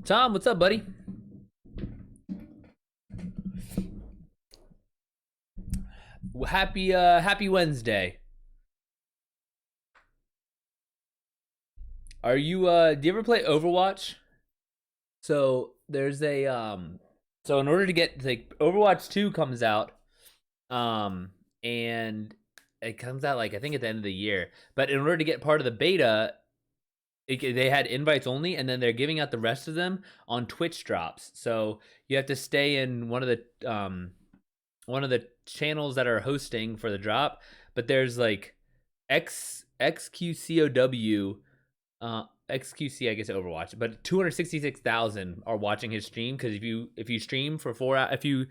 Tom, what's up, buddy? Happy Wednesday. Are you do you ever play Overwatch? So there's a so in order to get like Overwatch 2 comes out and it comes out like I think at the end of the year. But in order to get part of the beta, they had invites only, and then they're giving out the rest of them on Twitch drops. So you have to stay in one of the channels that are hosting for the drop. But there's like XQCOW, XQC, I guess Overwatch, but 266,000 are watching his stream because if you stream for if you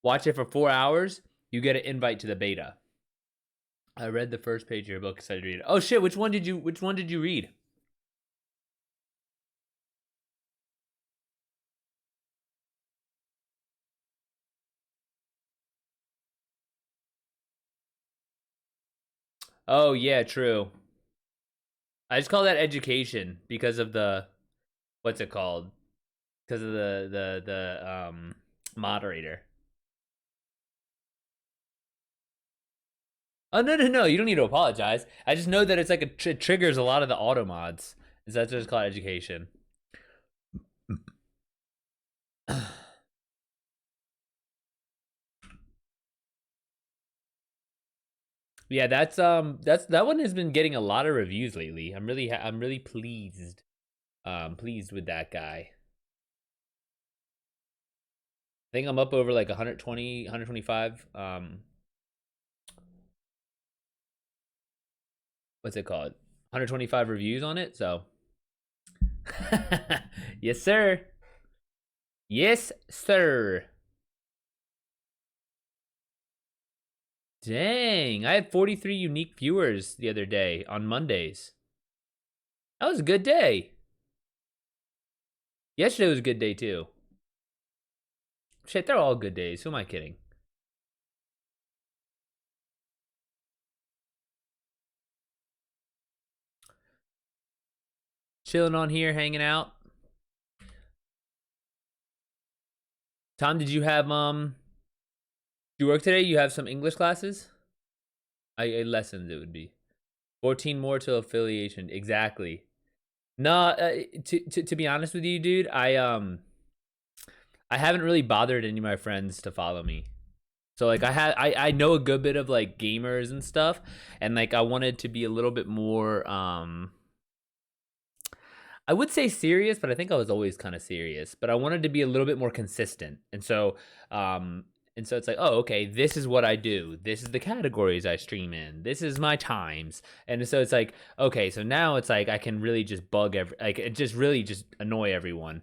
watch it for 4 hours, you get an invite to the beta. I read the first page of your book, excited to read it. Oh shit! Which one did you read? Oh yeah, true. I just call that education because of the what's it called? Because of the moderator. Oh no! You don't need to apologize. I just know that it's like it triggers a lot of the auto mods. Is that just called education? Yeah, that one has been getting a lot of reviews lately. I'm really pleased. Pleased with that guy. I think I'm up over like 120, 125. What's it called? 125 reviews on it. So, yes, sir. Yes, sir. Dang, I had 43 unique viewers the other day on Mondays. That was a good day. Yesterday was a good day too. Shit, they're all good days. Who am I kidding? Chilling on here, hanging out. Tom, did you have do you work today? You have some English classes? Lessons it would be. 14 more to affiliation. Exactly. No, to be honest with you, dude, I haven't really bothered any of my friends to follow me. So like I know a good bit of like gamers and stuff, and like I wanted to be a little bit more I would say serious, but I think I was always kind of serious. But I wanted to be a little bit more consistent, and so it's like, oh, okay, this is what I do. This is the categories I stream in. This is my times, and so it's like, okay, so now it's like I can really just it just really just annoy everyone.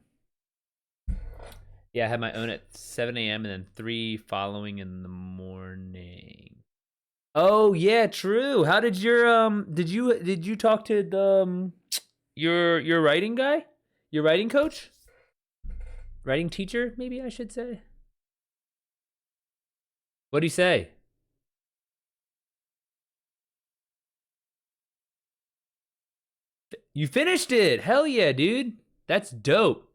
Yeah, I had my own at 7 a.m. and then three following in the morning. Oh yeah, true. How did your did you talk to the your writing guy? Your writing coach? Writing teacher, maybe I should say. What'd he say? You finished it. Hell yeah, dude. That's dope.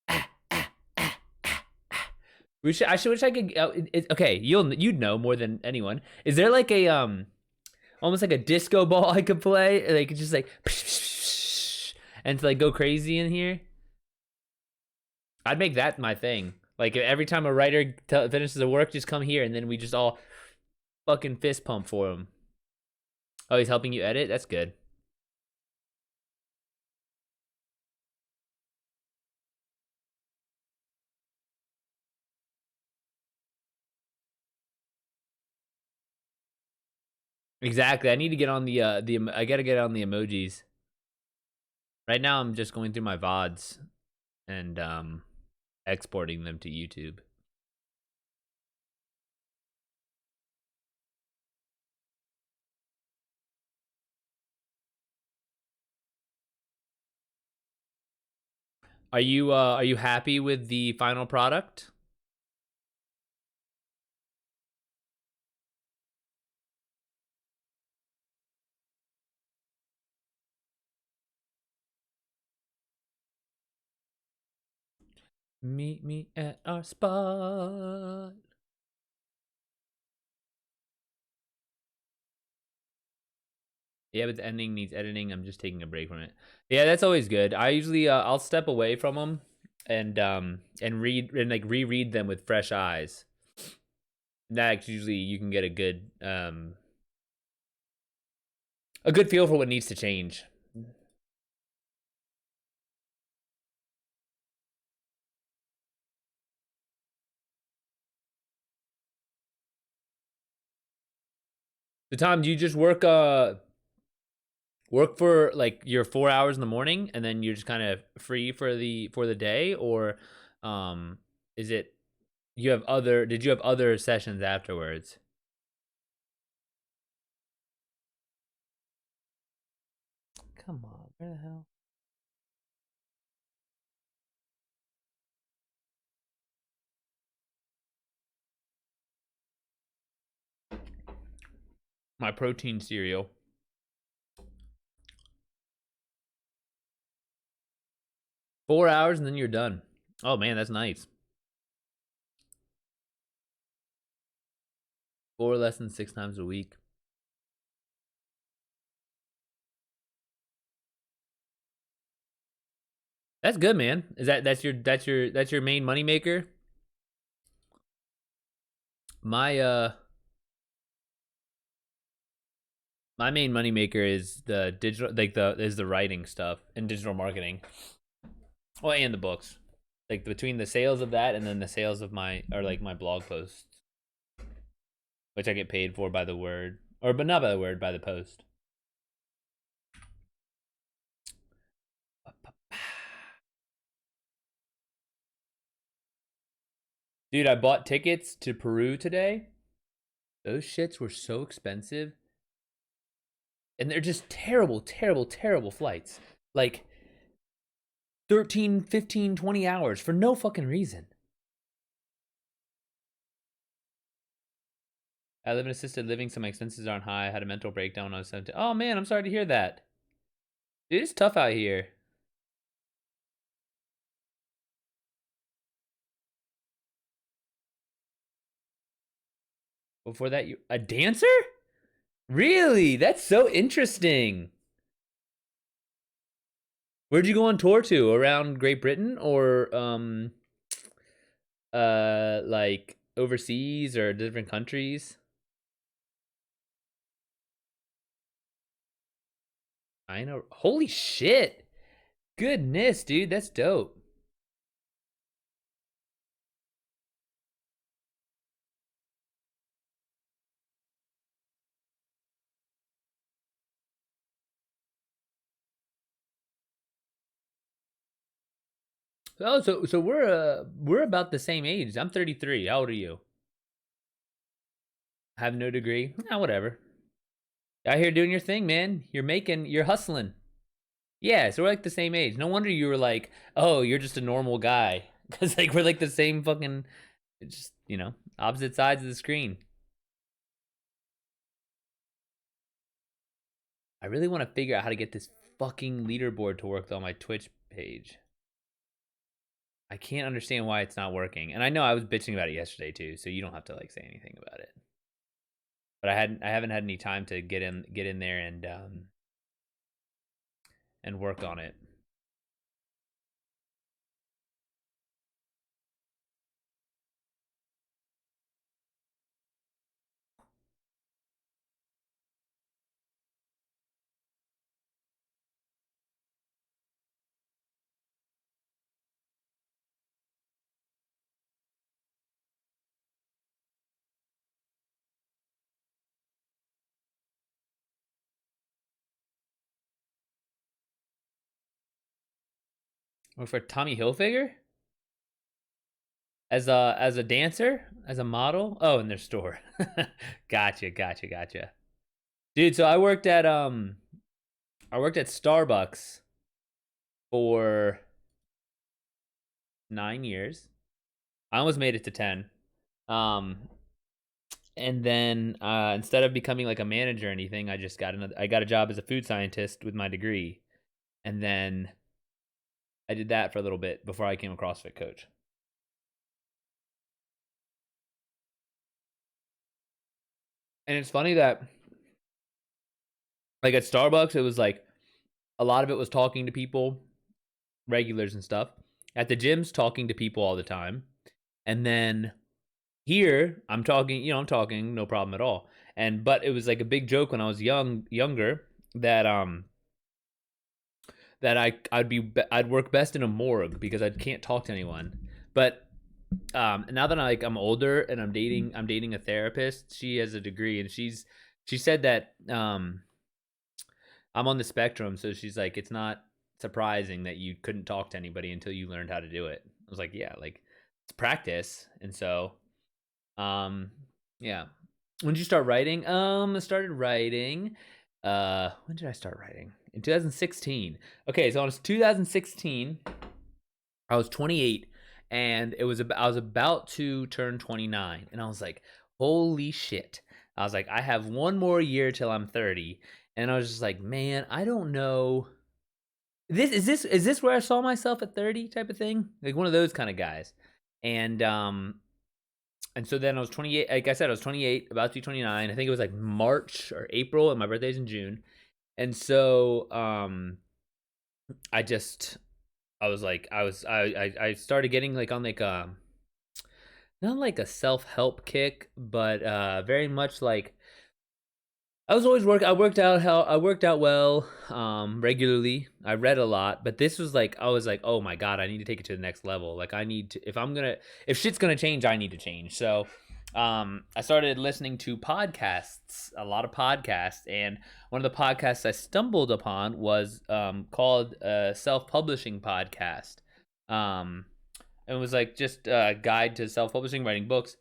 I wish I could. Okay, you'd know more than anyone. Is there like a almost like a disco ball I could play, like just like and to like go crazy in here? I'd make that my thing. Like every time a writer finishes a work, just come here and then we just all fucking fist pump for him. Oh, he's helping you edit. That's good. Exactly. I need to get on the. I gotta get on the emojis. Right now, I'm just going through my vods and exporting them to YouTube. Are you happy with the final product? Meet me at our spot. Yeah, but the ending needs editing. I'm just taking a break from it. Yeah, that's always good. I usually I'll step away from them and read and like reread them with fresh eyes. That usually you can get a good feel for what needs to change. So Tom, do you just work for like your 4 hours in the morning and then you're just kind of free for the day, or um is it you have other did you have other sessions afterwards? Come on, where the hell? My protein cereal. 4 hours and then you're done. Oh man, that's nice. 4 lessons 6 times a week. That's good, man. Is that's your main moneymaker? My my main moneymaker is the digital, like the is the writing stuff and digital marketing. Well, and the books. Like between the sales of that and then the sales of my or like my blog posts, which I get paid for by the word, or but not by the word, by the post. Dude, I bought tickets to Peru today. Those shits were so expensive, and they're just terrible, terrible, terrible flights. Like 13, 15, 20 hours for no fucking reason. I live in assisted living, so my expenses aren't high. I had a mental breakdown when I was 17. Oh man, I'm sorry to hear that. Dude, it's tough out here. Before that, you a dancer? Really? That's so interesting. Where'd you go on tour to? Around Great Britain or like overseas or different countries? I know. Holy shit. Goodness, dude, that's dope. Oh, so we're about the same age. I'm 33. How old are you? Have no degree. Ah, whatever. Out here doing your thing, man. You're hustling. Yeah, so we're like the same age. No wonder you were like, oh, you're just a normal guy. Because like we're like the same fucking, just opposite sides of the screen. I really want to figure out how to get this fucking leaderboard to work on my Twitch page. I can't understand why it's not working. And I know I was bitching about it yesterday too, so you don't have to like say anything about it. But I haven't had any time to get in there and work on it. Work for Tommy Hilfiger as a dancer, as a model. Oh, in their store. Gotcha, gotcha, gotcha. Dude, so I worked at Starbucks for 9 years. I almost made it to 10. Um, and then instead of becoming like a manager or anything, I got a job as a food scientist with my degree, and then I did that for a little bit before I became a CrossFit coach. And it's funny that like at Starbucks, it was like a lot of it was talking to people, regulars and stuff. At the gyms, talking to people all the time. And then here, I'm talking, no problem at all. And but it was like a big joke when I was younger that I'd work best in a morgue because I can't talk to anyone. But now that I'm older and I'm dating a therapist. She has a degree, and she said that I'm on the spectrum, so she's like, it's not surprising that you couldn't talk to anybody until you learned how to do it. I was like, yeah, like it's practice. And so um yeah. When did you start writing? I started writing when did I start writing? In 2016. Okay, so in 2016, I was 28, and I was about to turn 29, and I was like, holy shit. I was like, I have one more year till I'm 30, and I was just like, man, I don't know. This where I saw myself at 30 type of thing? Like one of those kind of guys. And and so then I was 28, like I said, I was 28, about to be 29. I think it was like March or April, and my birthday's in June. And so I just I was like I started getting like on like not like a self-help kick, but very much like I worked out well, regularly. I read a lot, but this was like I was like, oh my god, I need to take it to the next level. Like I need to, if shit's gonna change, I need to change. So I started listening to podcasts, a lot of podcasts, and one of the podcasts I stumbled upon was called Self-Publishing Podcast. Um it was like just a guide to self-publishing, writing books.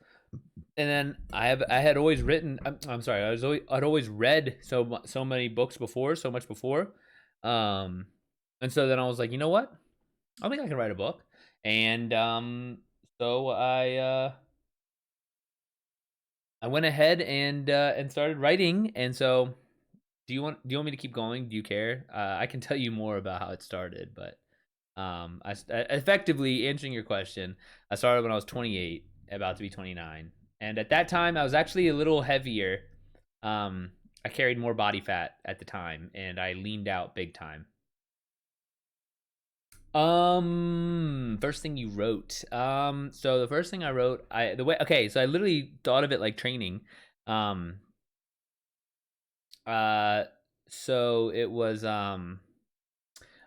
And then I had always written. I'm sorry. I'd always read so many books before, so much before, um, and so then I was like, you know what? I think I can write a book. And so I went ahead and started writing. And so do you want me to keep going? Do you care? I can tell you more about how it started, but effectively answering your question, I started when I was 28, about to be 29, and at that time I was actually a little heavier. I carried more body fat at the time, and I leaned out big time. First thing you wrote. So the first thing I wrote, so I literally thought of it like training. Um, uh, so it was a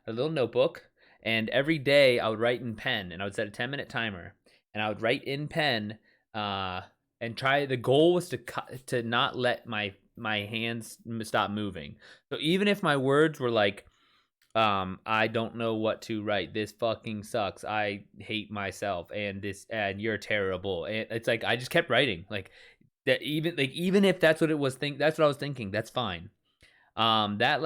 little notebook, and every day I would write in pen, and I would set a 10-minute timer, and I would write in pen, uh, and try. The goal was to not let my hands stop moving. So even if my words were like, I don't know what to write. This fucking sucks. I hate myself, and you're terrible. And it's like I just kept writing, like that. Even if that's what it was, that's what I was thinking. That's fine. That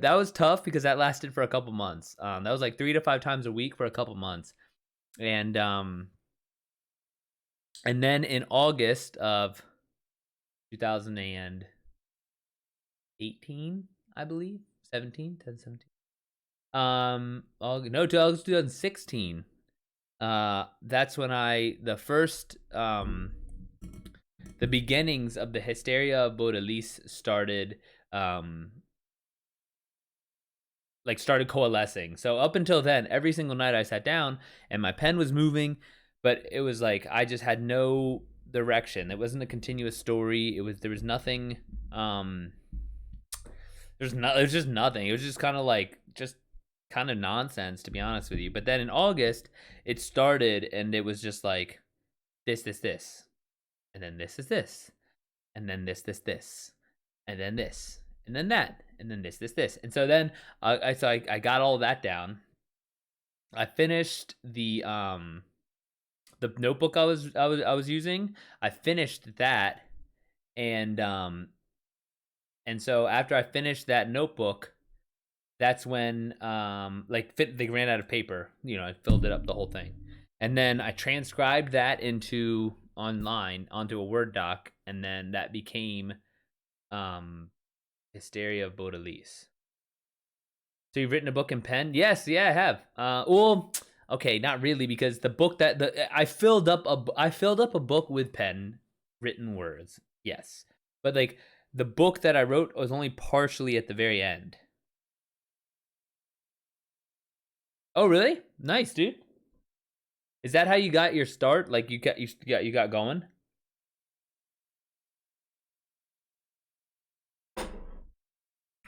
was tough because that lasted for a couple months. That was like 3 to 5 times a week for a couple months. And then in August of 2018, I believe, 17, 10, 17. No, to August 2016. That's when the beginnings of the hysteria of Baudelaire started. Started coalescing. So up until then, every single night I sat down and my pen was moving, but it was like I just had no direction. It wasn't a continuous story. There was nothing. It was just nothing. It was just kind of like just kind of nonsense, to be honest with you. But then in August, it started, and it was just like this, and then this is this, and then this, and then this, and then that, and then this, and so then I got all that down. I finished the notebook I was using. I finished that, and so after I finished that notebook, that's when they ran out of paper. I filled it up, the whole thing, and then I transcribed that into online onto a Word doc, and then that became Hysteria of Baudelaire. So you've written a book in pen? Yes, yeah, I have. Well, okay, not really, because the book I filled up a book with pen written words. Yes. but like the book that I wrote was only partially at the very end. Oh, really? Nice, dude. Is that how you got your start? Like you got going?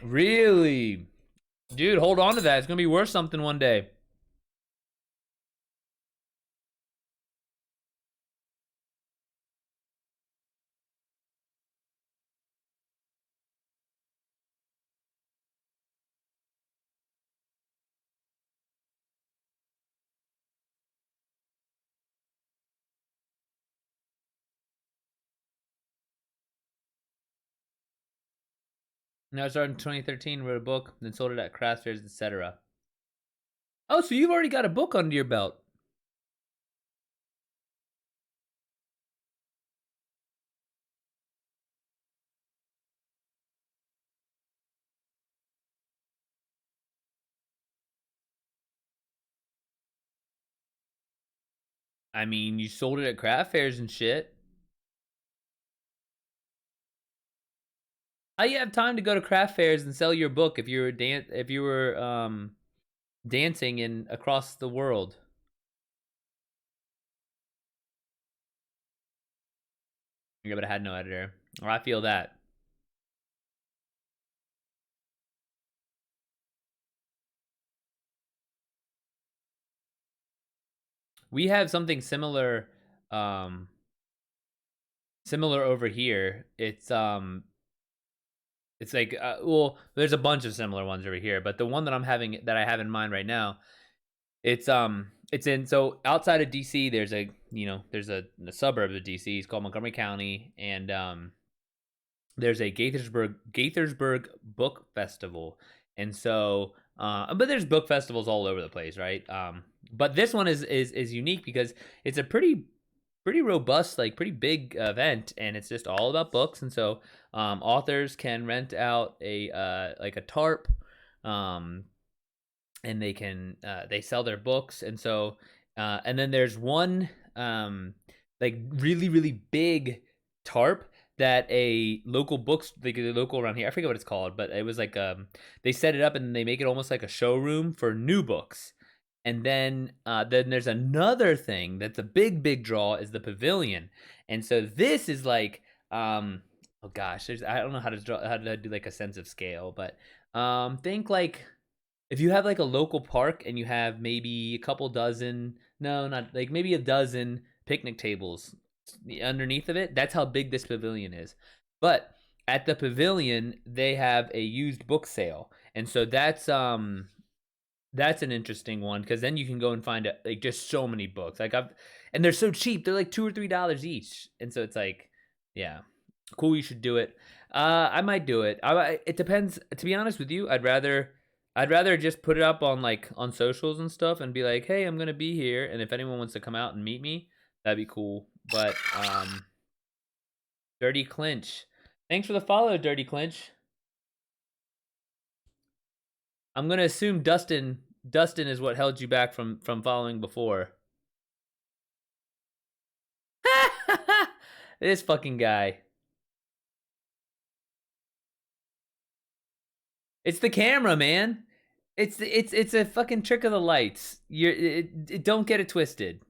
Really? Dude, hold on to that. It's gonna be worth something one day. Now I started in 2013, wrote a book, then sold it at craft fairs, etc. Oh, so you've already got a book under your belt. I mean, you sold it at craft fairs and shit. How you have time to go to craft fairs and sell your book if you were dancing in across the world? Yeah, but I had no editor. Or I feel that. We have something similar um similar over here. It's like well, there's a bunch of similar ones over here, but the one that I have in mind right now, it's in so outside of DC there's a suburb of DC. It's called Montgomery County, and there's a Gaithersburg Book Festival, and so but there's book festivals all over the place, right? But this one is unique because it's a pretty robust, like pretty big event, and it's just all about books. And so authors can rent out a like a tarp, um, and they sell their books. And so and then there's one like really big tarp that a local books like the local around here, I forget what it's called, but it was like they set it up and they make it almost like a showroom for new books. And then there's another thing that's a big draw is the pavilion. And so this is like oh gosh, I don't know how to do like a sense of scale, but think like if you have like a local park and you have maybe a couple dozen, no, not like maybe a dozen picnic tables underneath of it, that's how big this pavilion is. But at the pavilion, they have a used book sale. And so that's an interesting one because then you can go and find like just so many books. And they're so cheap. They're like $2 or $3 each. And so it's like, yeah, cool. You should do it. I might do it. It depends. To be honest with you, I'd rather just put it up on like on socials and stuff and be like, hey, I'm gonna be here, and if anyone wants to come out and meet me, that'd be cool. But Dirty Clinch, thanks for the follow, Dirty Clinch. I'm gonna assume Dustin is what held you back from following before. This fucking guy. It's the camera, man. It's a fucking trick of the lights. Don't get it twisted.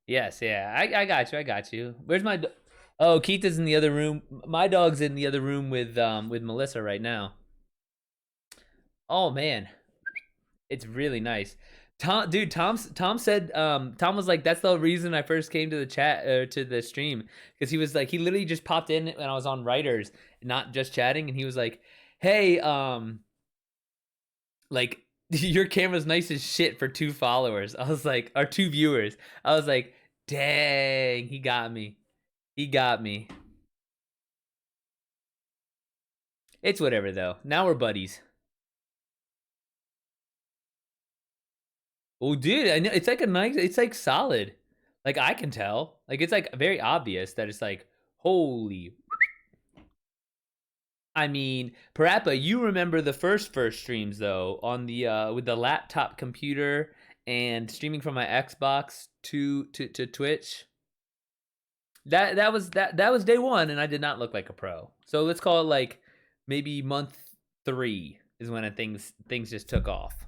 Yes, yeah. I got you. I got you. Where's my Oh, Keith is in the other room. My dog's in the other room with Melissa right now. Oh man, it's really nice. Tom said Tom was like that's the reason I first came to the chat to the stream because he was like he literally just popped in when I was on Writers, not just chatting, and he was like, "Hey, like your camera's nice as shit for 2 followers." I was like, or 2 viewers. I was like, "Dang, he got me. He got me." It's whatever though. Now we're buddies. Oh, dude, I know it's like a nice. It's like solid. Like I can tell. Like it's like very obvious that it's like holy. I mean, Parappa, you remember the first streams though on the with the laptop computer and streaming from my Xbox to Twitch. That was day one, and I did not look like a pro. So let's call it like maybe month three is when things just took off.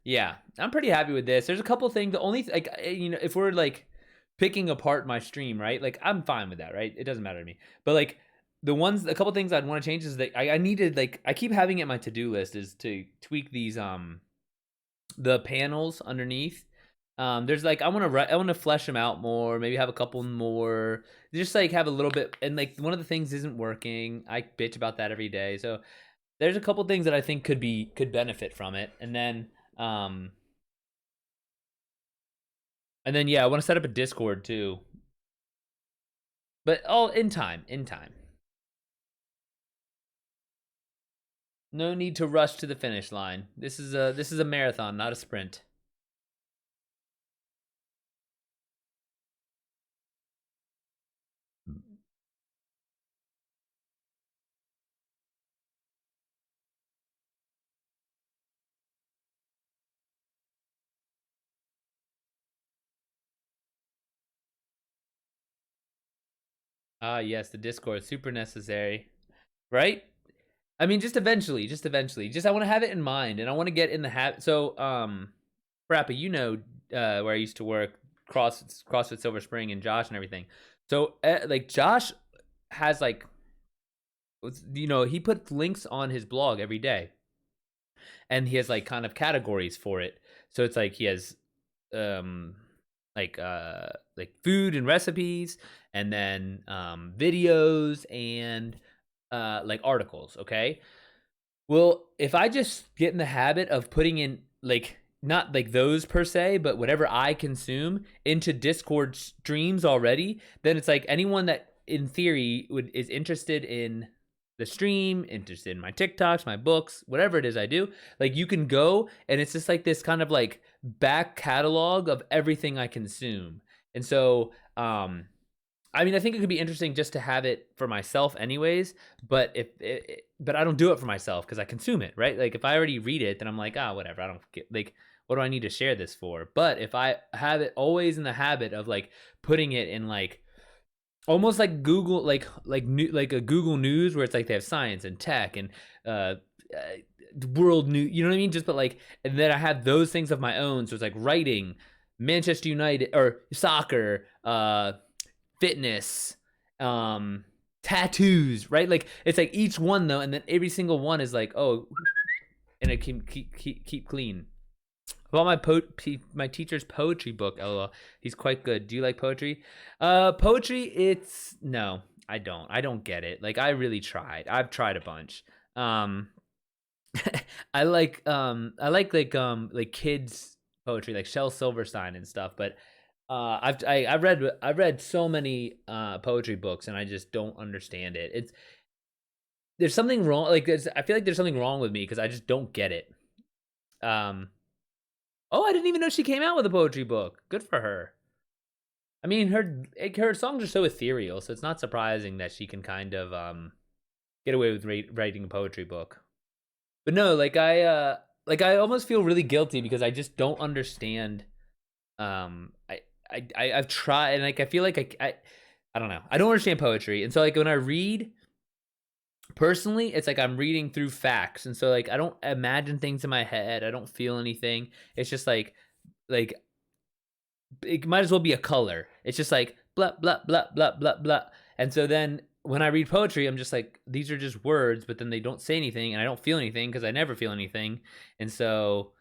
Yeah, I'm pretty happy with this. There's a couple things. The only like if we're like picking apart my stream, right? Like I'm fine with that, right? It doesn't matter to me. But like a couple things I'd want to change is that I needed like I keep having it in my to do list is to tweak these the panels underneath. There's like I want to flesh them out more. Maybe have a couple more. Just like have a little bit. And like one of the things isn't working. I bitch about that every day. So there's a couple things that I think could benefit from it. Um, and then yeah, I want to set up a Discord too. But all in time, in time. No need to rush to the finish line. This is a marathon, not a sprint. Ah, yes, the Discord super necessary, right? I mean, just eventually, just I want to have it in mind, and I want to get in the habit. So, Rappa, where I used to work, CrossFit Silver Spring, and Josh and everything. So, like Josh has like, he puts links on his blog every day, and he has like kind of categories for it. So it's like he has um like food and recipes, and then videos and like articles, okay? Well, if I just get in the habit of putting in like not like those per se, but whatever I consume into Discord streams already, then it's like anyone that in theory is interested in the stream, interested in my TikToks, my books, whatever it is I do, like you can go and it's just like this kind of like back catalog of everything I consume. And so I mean, I think it could be interesting just to have it for myself, anyways. But but I don't do it for myself because I consume it, right? Like if I already read it, then I'm like, whatever. I don't get like, what do I need to share this for? But if I have it always in the habit of like putting it in like almost like Google, like a Google News where it's like they have science and tech and world news, you know what I mean? Just but like, and then I have those things of my own. So it's like writing, Manchester United or soccer, fitness, tattoos, right? Like it's like each one though, and then every single one is like, oh, and it can keep clean. About my teacher's poetry book, LOL. He's quite good. Do you like poetry? Poetry, it's no, I don't. I don't get it. Like I really tried. I've tried a bunch. I like kids poetry, like Shel Silverstein and stuff, but I've read so many poetry books and I just don't understand it. There's something wrong. I feel like there's something wrong with me because I just don't get it. Um, oh, I didn't even know she came out with a poetry book. Good for her. I mean, her songs are so ethereal, so it's not surprising that she can kind of get away with writing a poetry book. But no, I almost feel really guilty because I just don't understand. I've tried, and like I feel like I don't know. I don't understand poetry, and so like when I read, personally, it's like I'm reading through facts, and so like I don't imagine things in my head. I don't feel anything. It's just like it might as well be a color. It's just like blah blah blah blah blah blah. And so then when I read poetry, I'm just like these are just words, but then they don't say anything, and I don't feel anything because I never feel anything, and so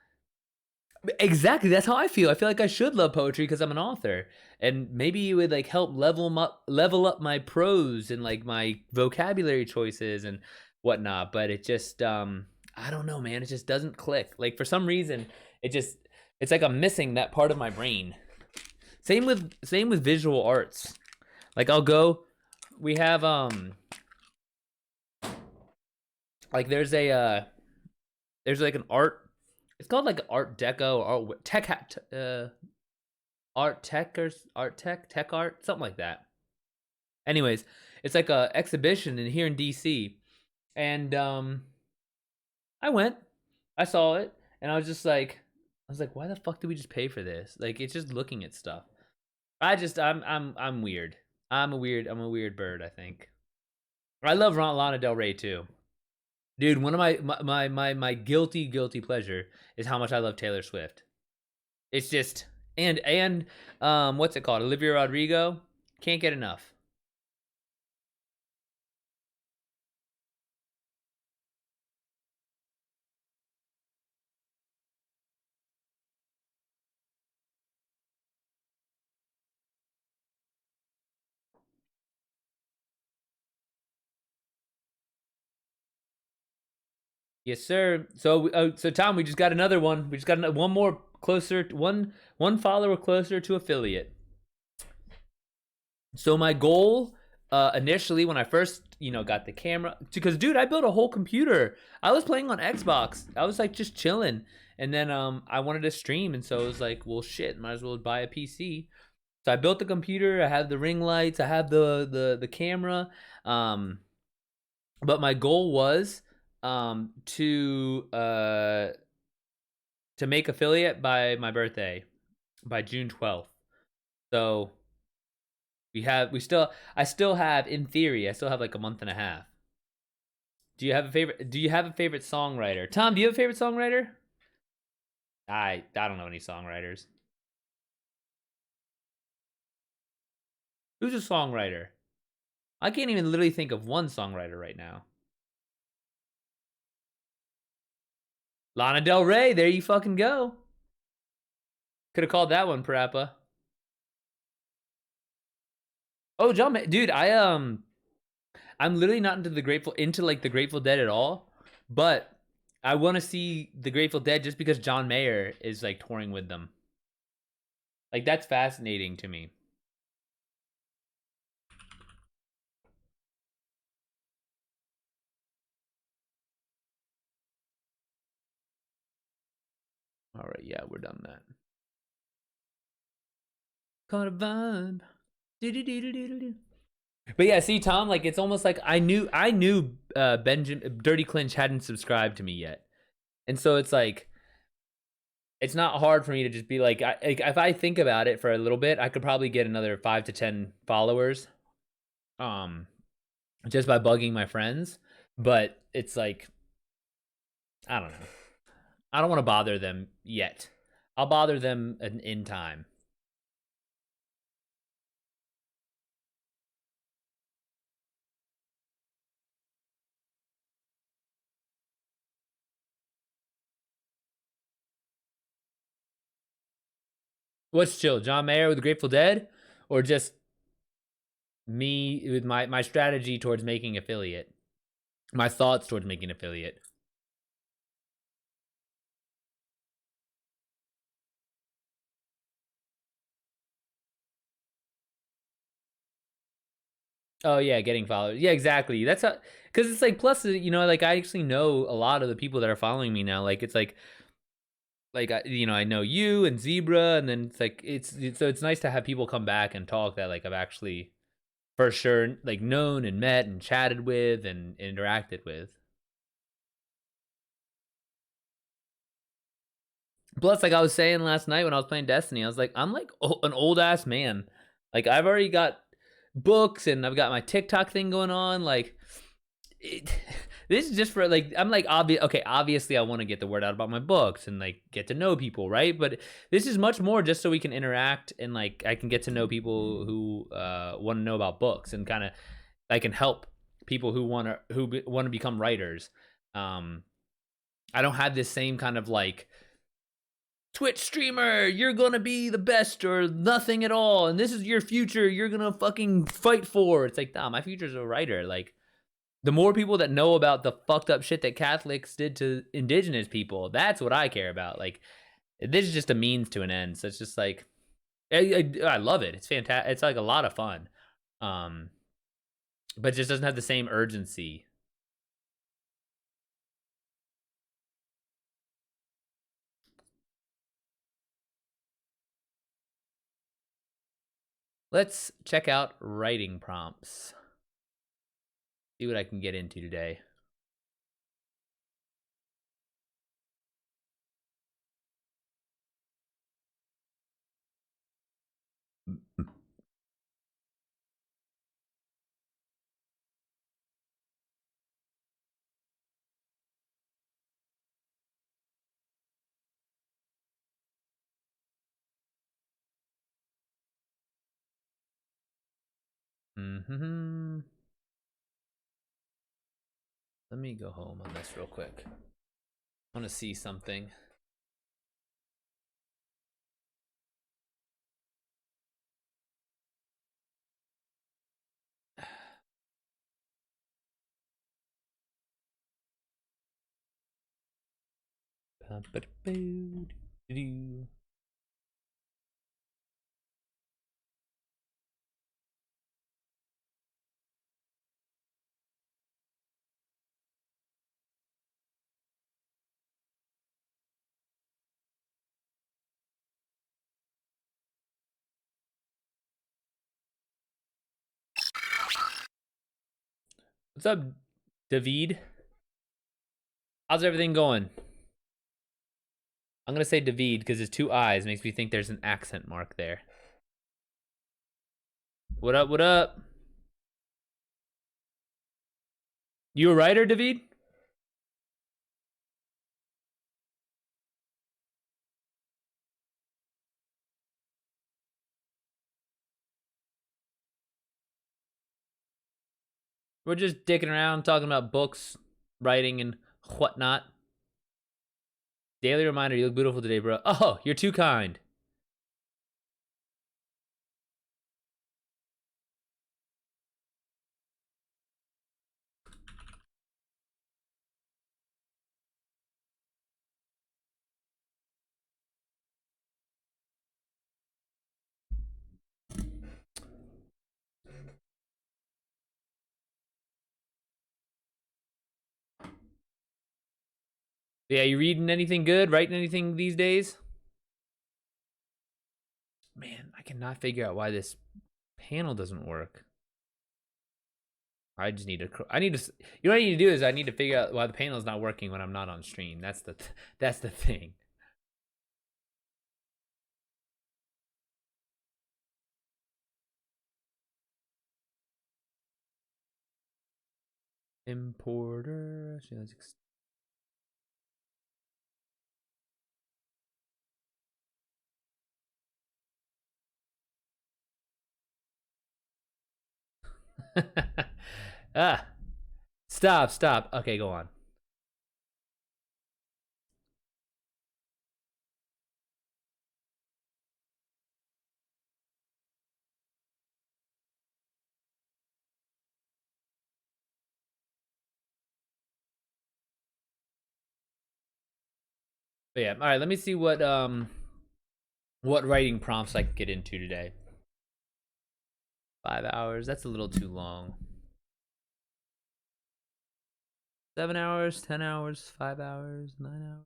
exactly, that's how I feel. I feel like I should love poetry because I'm an author, and maybe it would like help level up my prose and like my vocabulary choices and whatnot. But it just, I don't know, man. It just doesn't click. Like for some reason, it's like I'm missing that part of my brain. Same with visual arts. Like I'll go, we have like there's like an art. It's called like Art Deco or art tech, something like that. Anyways, it's like a exhibition in here in DC, and I went, I saw it, and I was like, why the fuck did we just pay for this? Like, it's just looking at stuff. I'm weird. I'm a weird bird. I think I love Lana Del Rey too, dude. One of my guilty pleasure is how much I love Taylor Swift. It's just and what's it called? Olivia Rodrigo. Can't get enough. Yes, sir. So Tom, we just got another one. We just got one more closer, one follower closer to affiliate. So my goal, initially when I first, got the camera, because dude, I built a whole computer. I was playing on Xbox. I was like just chilling, and then I wanted to stream, and so I was like, well, shit, might as well buy a PC. So I built the computer. I have the ring lights. I have the camera. Um, but my goal was to make affiliate by my birthday, by June 12th. So I still have, in theory, I still have like a month and a half. Do you have a favorite songwriter? Tom, do you have a favorite songwriter? I don't know any songwriters. Who's a songwriter? I can't even literally think of one songwriter right now. Lana Del Rey, there you fucking go. Could have called that one Parappa. Oh, John, dude, I'm literally not into like the Grateful Dead at all, but I want to see the Grateful Dead just because John Mayer is like touring with them. Like that's fascinating to me. All right, yeah, we're done that. Caught a vibe. Do-do-do-do-do-do. But yeah, see, Tom, like it's almost like I knew Benjamin Dirty Clinch hadn't subscribed to me yet, and so it's not hard for me to just be like if I think about it for a little bit, I could probably get another 5 to 10 followers, um, just by bugging my friends. But it's like I don't know. I don't want to bother them yet. I'll bother them in time. What's chill, John Mayer with the Grateful Dead, or just me with my strategy towards making affiliate, my thoughts towards making affiliate? Oh yeah, getting followers. Yeah, exactly. That's how, because it's like plus like I actually know a lot of the people that are following me now. Like it's like I know you and Zebra, and then so it's nice to have people come back and talk that like I've actually for sure like known and met and chatted with and interacted with. Plus, like I was saying last night when I was playing Destiny, I was like, I'm like an old ass man. Like I've already got books and I've got my TikTok thing going on. Like it, this is just for like I'm like obvious. Okay, obviously I want to get the word out about my books and like get to know people, right? But this is much more just so we can interact and like I can get to know people who want to know about books and kind of I can help people who want to become writers. Um, I don't have this same kind of like Twitch streamer, you're gonna be the best or nothing at all, and this is your future. You're gonna fucking fight for. It's like, nah, my future's a writer. Like, the more people that know about the fucked up shit that Catholics did to indigenous people, that's what I care about. Like, this is just a means to an end. So it's just like, I love it. It's fantastic. It's like a lot of fun, um, but it just doesn't have the same urgency. Let's check out writing prompts. See what I can get into today. Mm-hmm. Let me go home on this real quick. I want to see something. What's up, David? How's everything going? I'm gonna say David because his two eyes makes me think there's an accent mark there. What up? What up? You a writer, David? We're just dicking around talking about books, writing, and whatnot. Daily reminder: you look beautiful today, bro. Oh, you're too kind. Yeah, you reading anything good? Writing anything these days? Man, I cannot figure out why this panel doesn't work. I just need to. I need to. You know what I need to do is I need to figure out why the panel is not working when I'm not on stream. That's the thing. Importer. Ah, stop. Okay, go on. But yeah, all right. Let me see what writing prompts I can get into today. 5 hours. That's a little too long. 7 hours, 10 hours, 5 hours, 9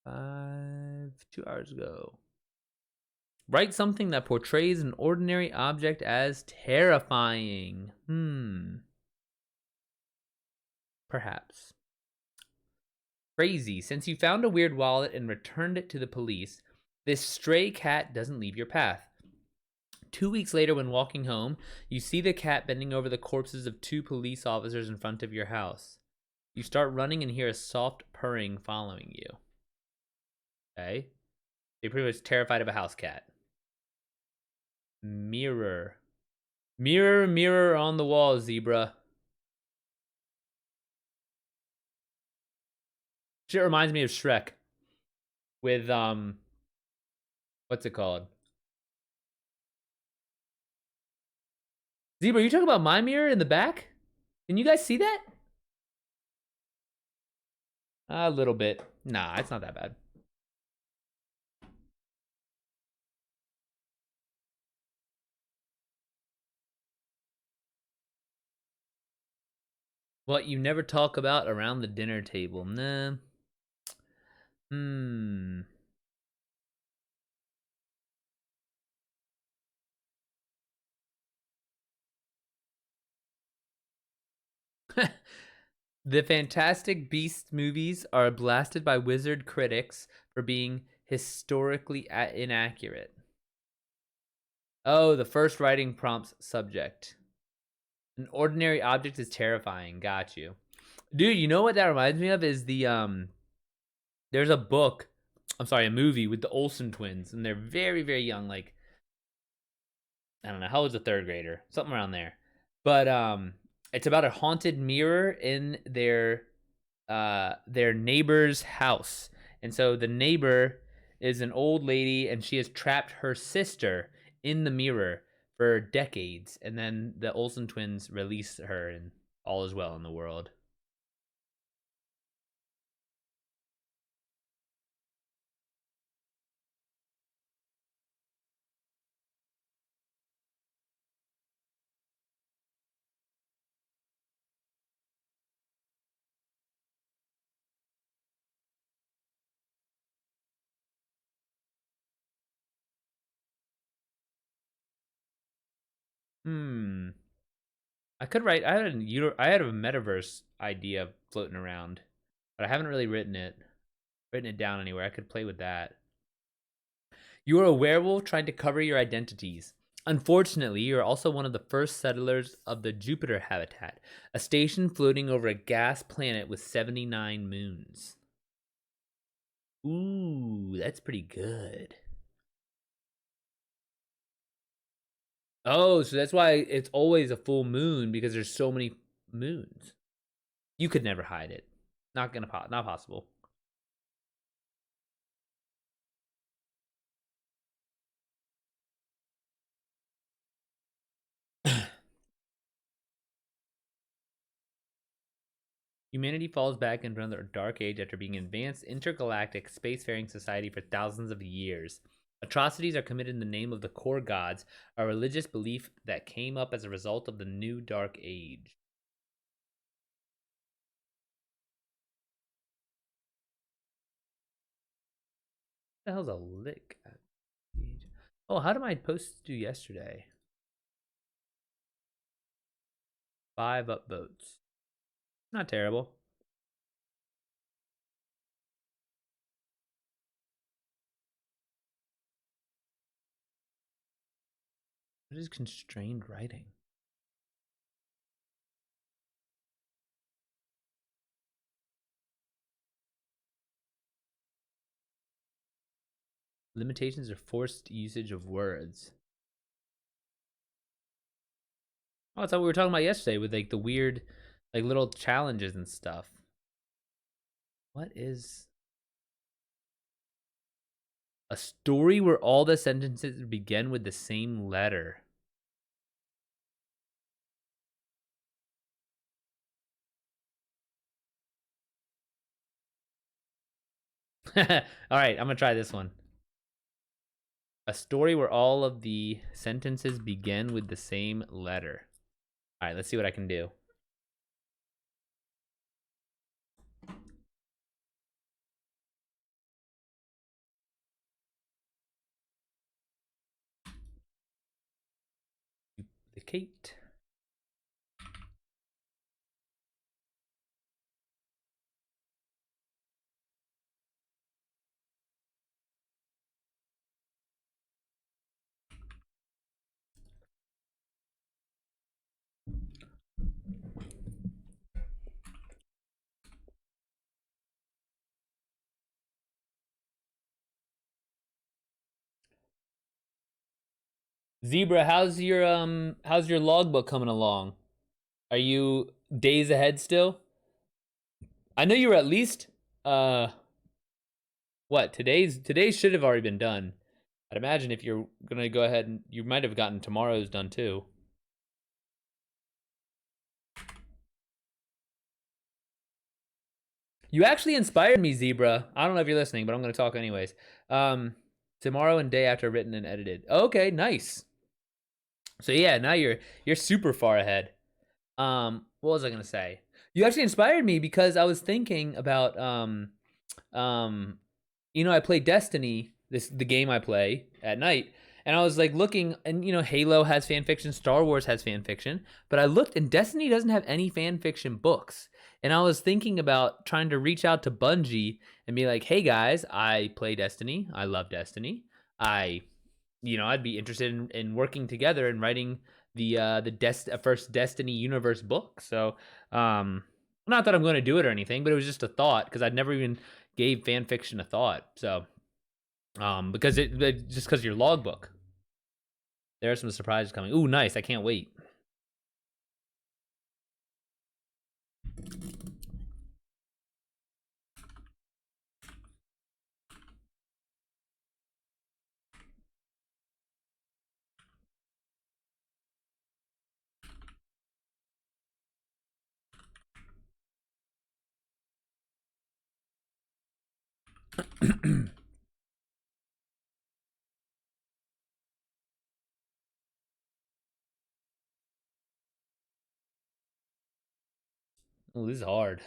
hours. 2 hours ago. Write something that portrays an ordinary object as terrifying. Perhaps. Crazy. Since you found a weird wallet and returned it to the police, this stray cat doesn't leave your path. 2 weeks later, when walking home, you see the cat bending over the corpses of two police officers in front of your house. You start running and hear a soft purring following you. Okay. You're pretty much terrified of a house cat. Mirror. Mirror, mirror on the wall, zebra. Shit reminds me of Shrek. With, what's it called? Zebra, you talking about my mirror in the back? Can you guys see that? A little bit. Nah, it's not that bad. What you never talk about around the dinner table? Nah. The Fantastic Beasts movies are blasted by wizard critics for being historically inaccurate. Oh, the first writing prompts subject. An ordinary object is terrifying. Got you. Dude, you know what that reminds me of is there's a book, I'm sorry, a movie with the Olsen twins, and they're very, very young, like I don't know, how old's a third grader? Something around there. But it's about a haunted mirror in their neighbor's house. And so the neighbor is an old lady and she has trapped her sister in the mirror for decades, and then the Olsen twins release her and all is well in the world. Hmm. I had a metaverse idea floating around, but I haven't really written it down anywhere. I could play with that. You are a werewolf trying to cover your identities. Unfortunately, you are also one of the first settlers of the Jupiter habitat, a station floating over a gas planet with 79 moons. Ooh, that's pretty good. Oh, so that's why it's always a full moon, because there's so many moons. You could never hide it. Not possible. Humanity falls back into another dark age after being an advanced intergalactic spacefaring society for thousands of years. Atrocities are committed in the name of the core gods, a religious belief that came up as a result of the new dark age. What the hell's a lick? Oh, how did my post do yesterday? 5 upvotes. Not terrible. What is constrained writing? Limitations or forced usage of words. Oh, that's what we were talking about yesterday with like the weird, like little challenges and stuff. What is a story where all the sentences begin with the same letter? All right, I'm gonna try this one. A story where all of the sentences begin with the same letter. All right, let's see what I can do. Duplicate. Zebra, how's your logbook coming along? Are you days ahead still? I know you were at least uh what, today's should have already been done. I'd imagine if you're gonna go ahead and you might have gotten tomorrow's done too. You actually inspired me, Zebra. I don't know if you're listening, but I'm gonna talk anyways. Um, Tomorrow and day after written and edited. Okay, nice. So yeah, now you're super far ahead. What was I gonna say? You actually inspired me because I was thinking about um, I play Destiny, the game I play at night, And I was like looking, and Halo has fan fiction, Star Wars has fan fiction, but I looked, and Destiny doesn't have any fan fiction books. And I was thinking about trying to reach out to Bungie and be like, "Hey guys, I play Destiny. I love Destiny. I, I'd be interested in working together and writing the first Destiny universe book." So, not that I'm going to do it or anything, but it was just a thought because I'd never even gave fan fiction a thought. So, because just because your logbook. There are some surprises coming. Ooh, nice. I can't wait. Oh, this is hard.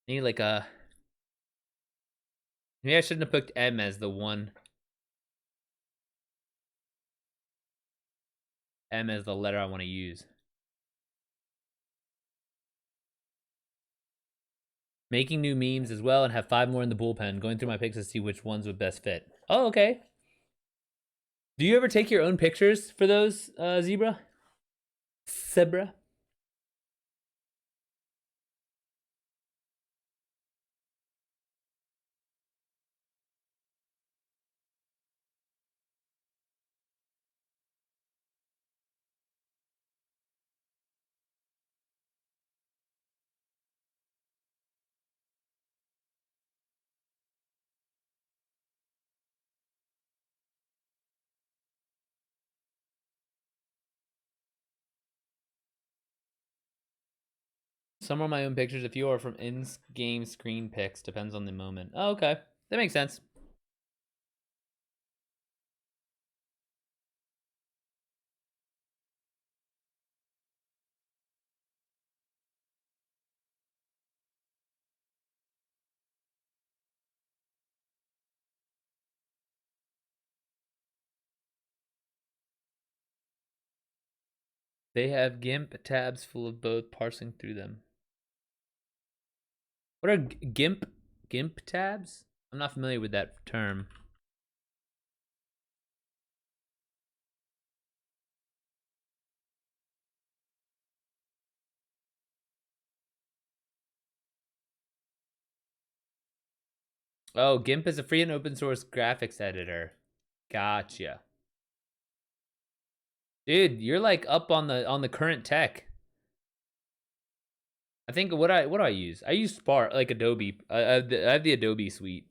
I need like a. Maybe I shouldn't have picked M as the one. M as the letter I want to use. Making new memes as well and have 5 more in the bullpen. Going through my picks to see which ones would best fit. Oh, okay. Do you ever take your own pictures for those, Zebra? Zebra? Some are my own pictures. A few are from in-game screen pics. Depends on the moment. Oh, okay. That makes sense. They have GIMP tabs full of both, parsing through them. What are GIMP tabs? I'm not familiar with that term. Oh, GIMP is a free and open source graphics editor. Gotcha. Dude, you're like up on the current tech. I think what do I use? I use Spark, like Adobe. I have the Adobe suite.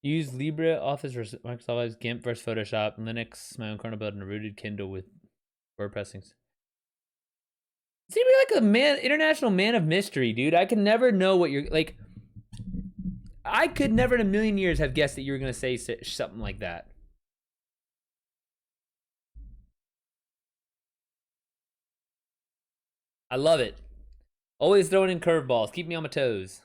Use LibreOffice versus Microsoft Office, GIMP versus Photoshop, Linux, my own kernel build, and a rooted Kindle with word pressings. See, you're like a international man of mystery, dude. I can never know what you're like. I could never in a million years have guessed that you were gonna say something like that. I love it. Always throwing in curveballs. Keep me on my toes.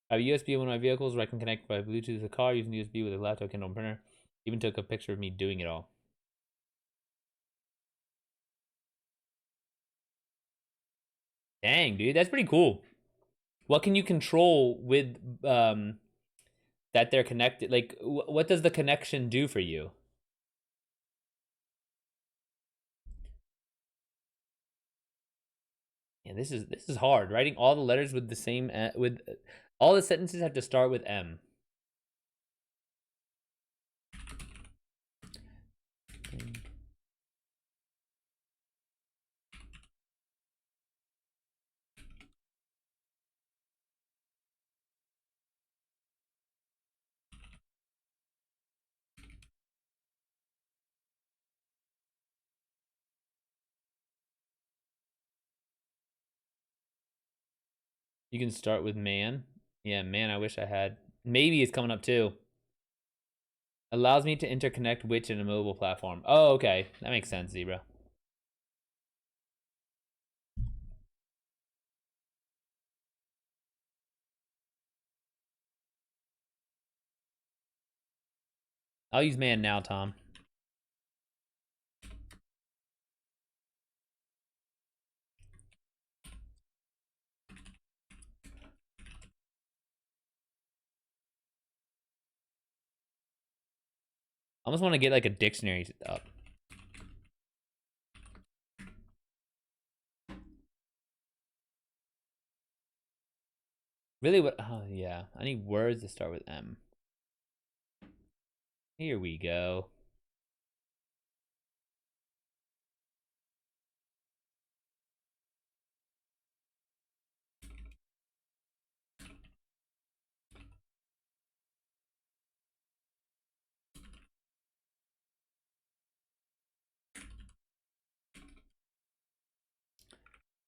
I have a USB in one of my vehicles where I can connect by Bluetooth to the car using USB with a laptop Kindle printer. Even took a picture of me doing it all. Dang, dude, that's pretty cool. What can you control with that they're connected? Like, what does the connection do for you? Yeah, this is hard. Writing all the letters with the same with all the sentences have to start with M. You can start with man. Yeah, man, I wish I had. Maybe it's coming up too. Allows me to interconnect which in a mobile platform. Oh, okay. That makes sense, Zebra. I'll use man now, Tom. I almost want to get like a dictionary up. Really, what? Oh, yeah. I need words to start with M. Here we go.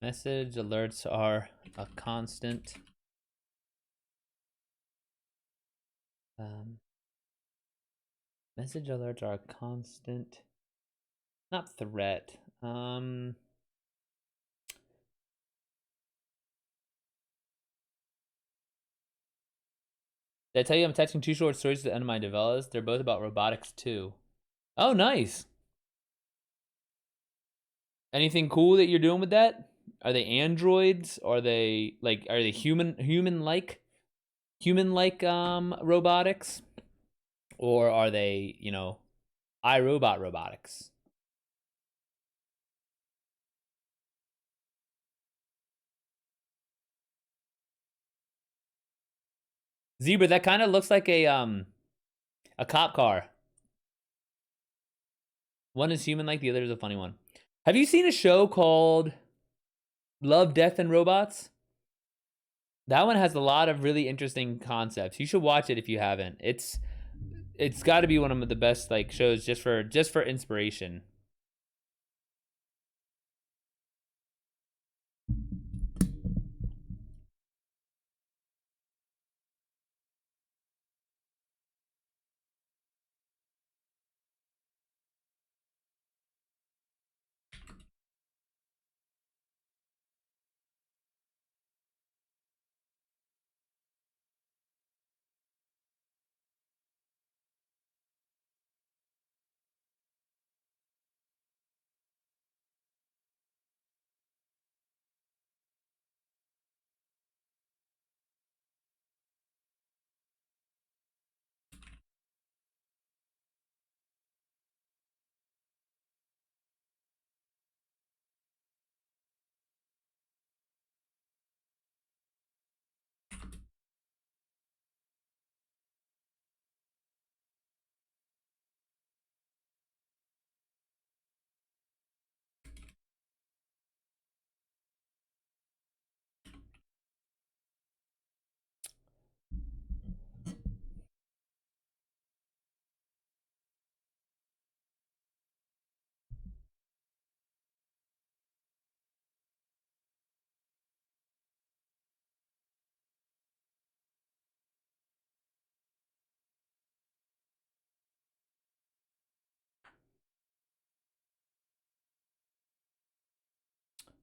Message alerts are a constant. Um, Message alerts are a constant. Not threat. Did I tell you I'm attaching two short stories to the end of my novellas? They're both about robotics too. Oh, nice. Anything cool that you're doing with that? Are they androids? Are they human like robotics? Or are they, iRobot robotics? Zebra, that kind of looks like a cop car. One is human like, the other is a funny one. Have you seen a show called Love, Death, and Robots? That one has a lot of really interesting concepts. You should watch it if you haven't. It's got to be one of the best like shows just for inspiration.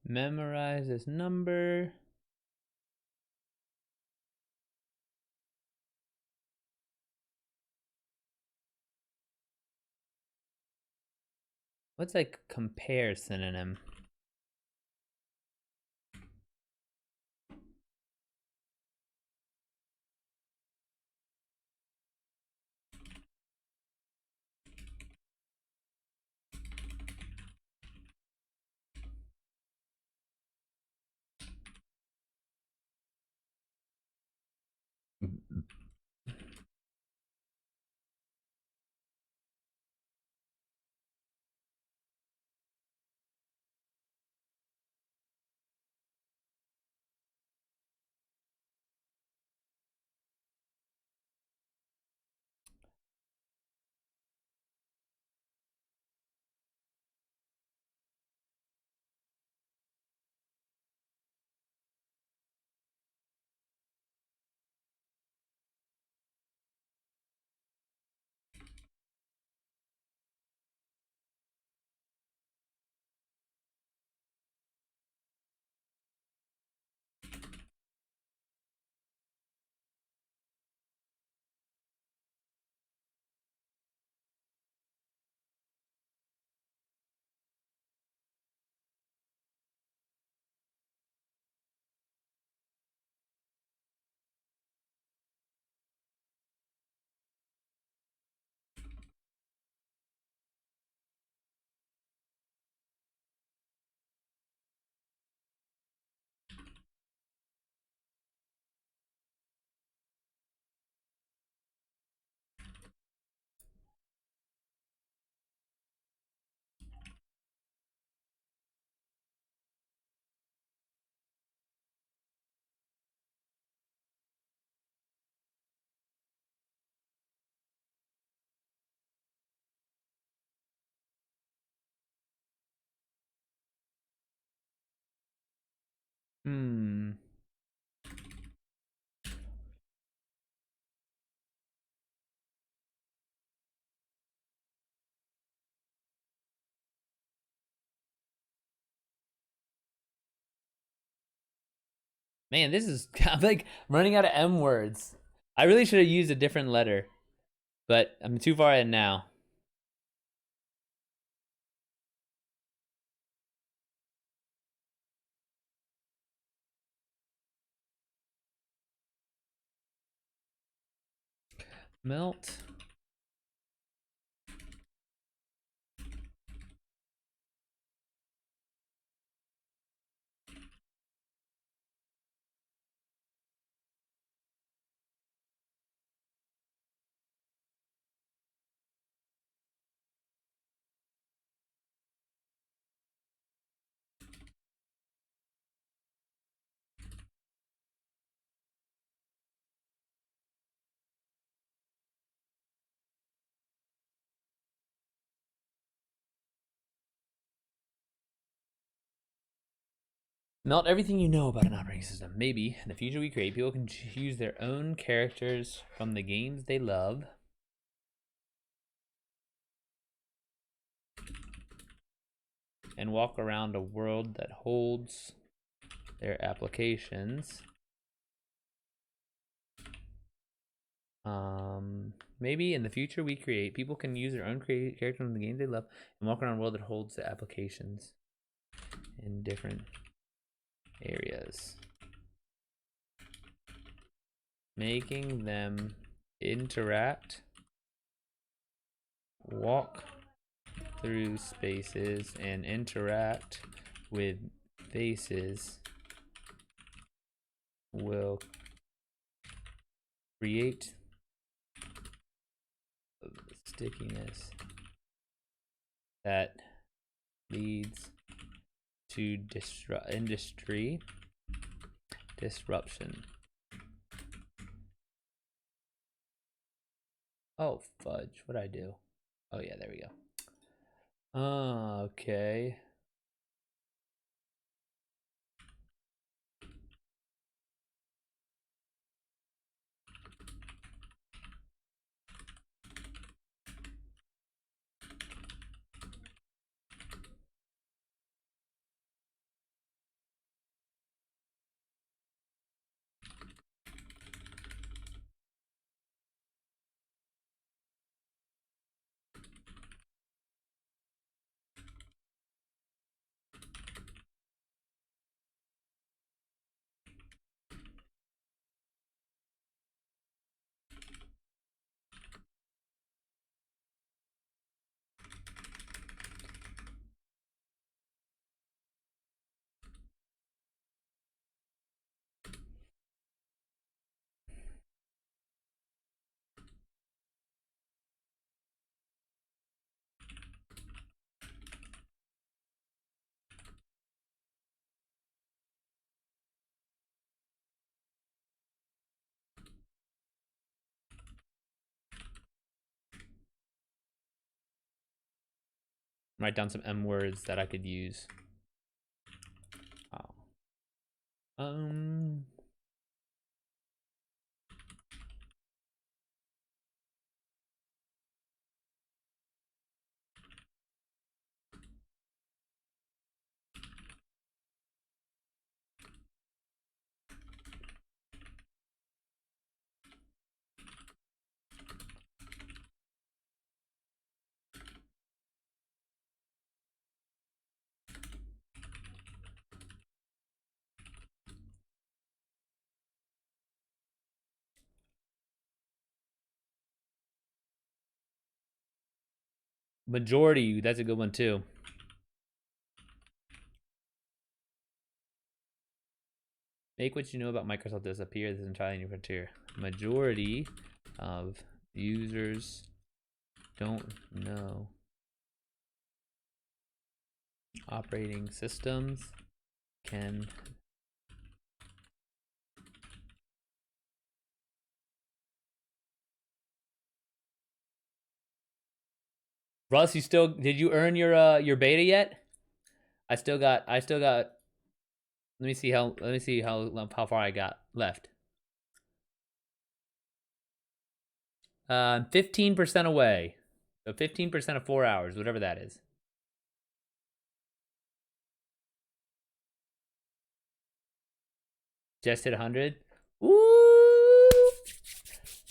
Memorize this number. What's like compare synonym? Man, this is I'm like running out of M words. I really should have used a different letter, but I'm too far ahead now. Melt. Melt everything you know about an operating system. Maybe in the future we create, people can choose their own characters from the games they love. And walk around a world that holds their applications. Maybe in the future we create, people can use their own character from the games they love and walk around a world that holds the applications in different areas, making them interact, walk through spaces, and interact with faces will create stickiness that leads to industry disruption. Oh, fudge. What'd I do? Oh, yeah, there we go. Okay. Write down some M words that I could use. Oh. Majority, that's a good one too. Make what you know about Microsoft disappear. This is entirely new frontier. Majority of users don't know operating systems can Russ, you still did you earn your beta yet? I still got let me see how far I got left. 15% away. So 15% of 4 hours, whatever that is. Just hit 100. Ooh!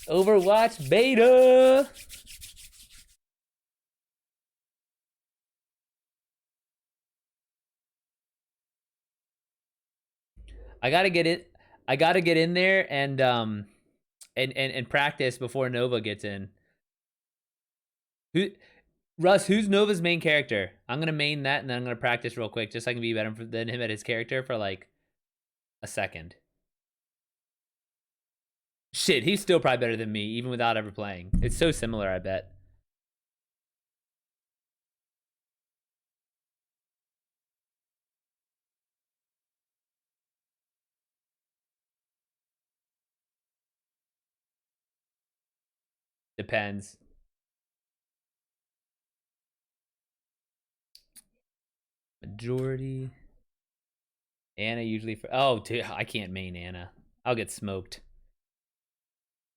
Overwatch beta. I gotta get it. I gotta get in there and practice before Nova gets in. Who, Russ? Who's Nova's main character? I'm gonna main that, and then I'm gonna practice real quick, just so I can be better than him at his character for like a second. Shit, he's still probably better than me, even without ever playing. It's so similar, I bet. Depends. Majority. Anna usually for dude, I can't main Anna. I'll get smoked.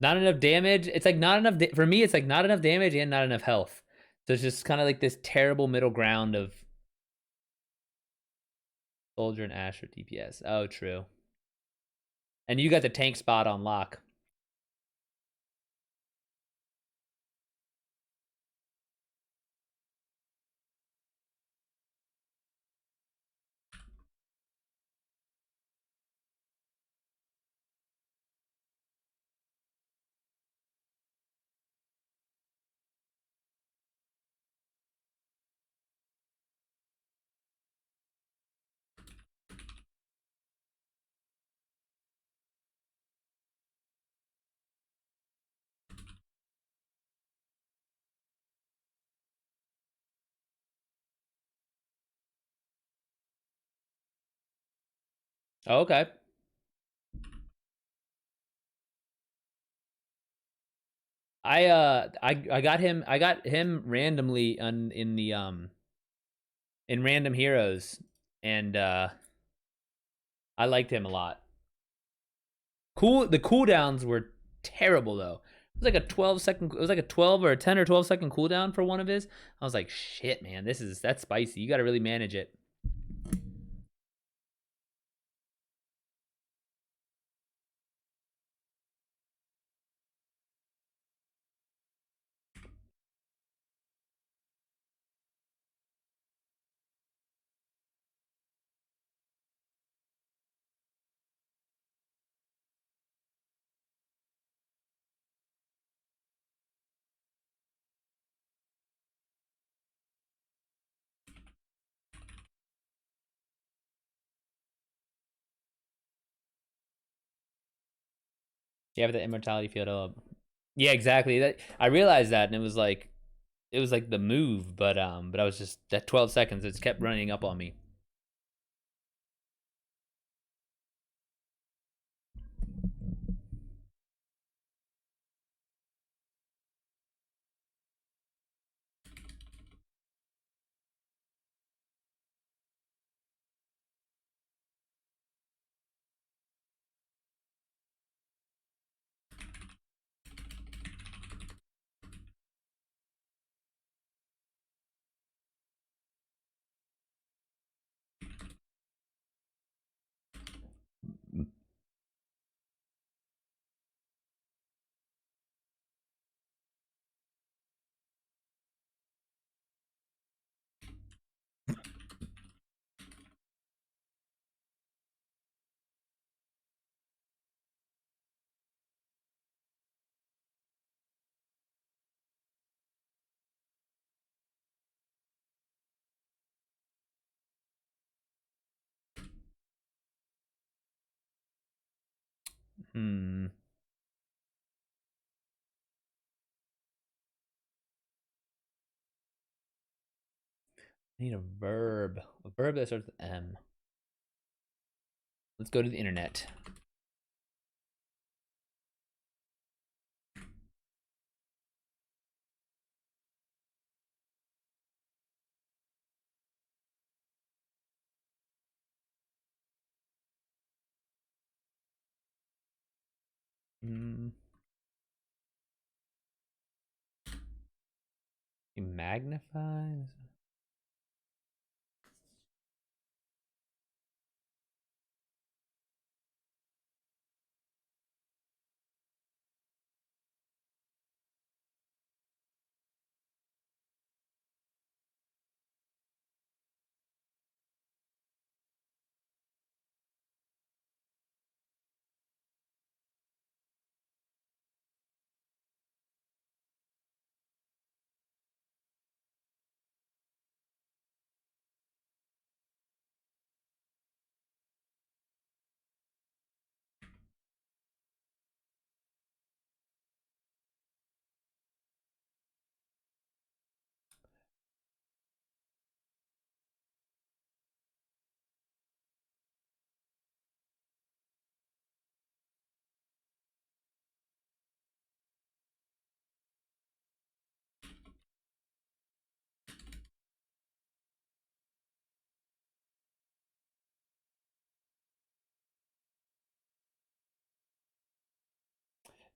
Not enough damage. It's like not enough for me. It's like not enough damage and not enough health. So it's just kind of like this terrible middle ground of soldier and Asher DPS. Oh, true. And you got the tank spot on lock. Oh, okay. I got him randomly in the in random heroes, and I liked him a lot. The cooldowns were terrible though. It was like a 12 second. It was like a 12 or a 10 or 12 second cooldown for one of his. I was like, shit, man, that's spicy. You got to really manage it. You have the immortality field up. Yeah, exactly. That I realized that, and it was like the move, but I was just that 12 seconds. It just kept running up on me. Hmm. I need a verb that starts with M. Let's go to the internet. Hmm. Magnifies.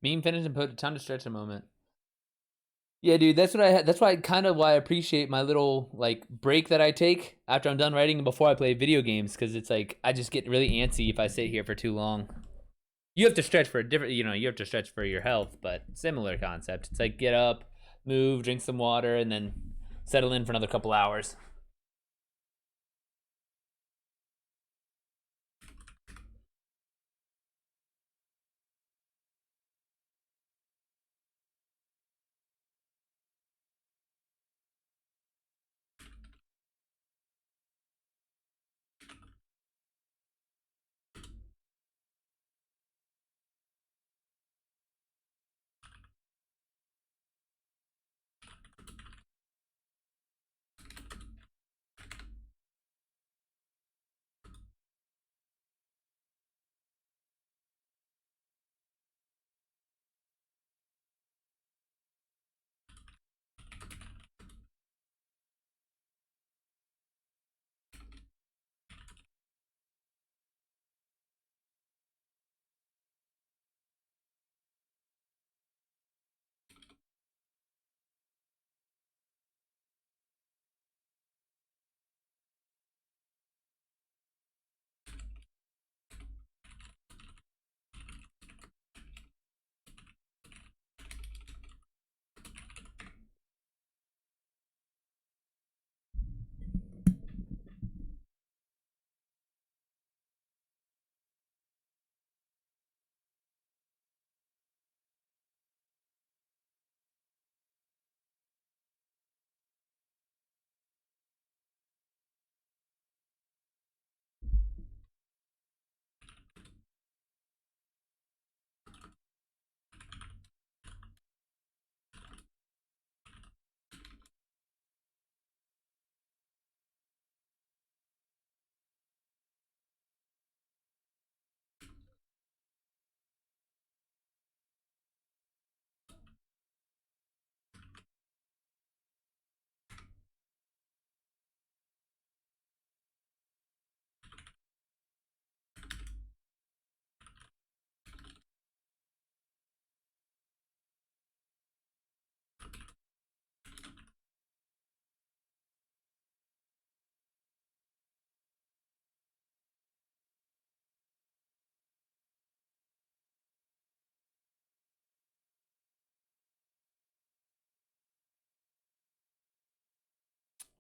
Meme finish and put a ton to stretch a moment. Yeah, dude, that's what I had. That's why why I appreciate my little like break that I take after I'm done writing and before I play video games, because it's like I just get really antsy if I sit here for too long. You have to stretch for a different, you have to stretch for your health, but similar concept. It's like get up, move, drink some water, and then settle in for another couple hours.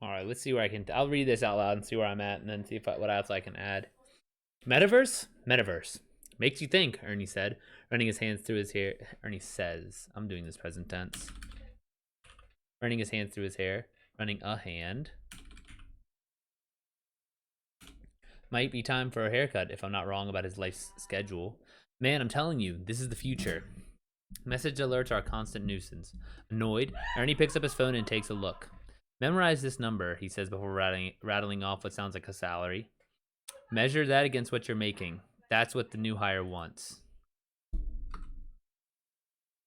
All right, let's see where I can. I'll read this out loud and see where I'm at, and then see what else I can add. Metaverse? Metaverse. Makes you think, Ernie said, running his hands through his hair. Ernie says, I'm doing this present tense. Running his hands through his hair, running a hand. Might be time for a haircut if I'm not wrong about his life schedule. Man, I'm telling you, this is the future. Message alerts are a constant nuisance. Annoyed, Ernie picks up his phone and takes a look. Memorize this number, he says before rattling off what sounds like a salary. Measure that against what you're making. That's what the new hire wants.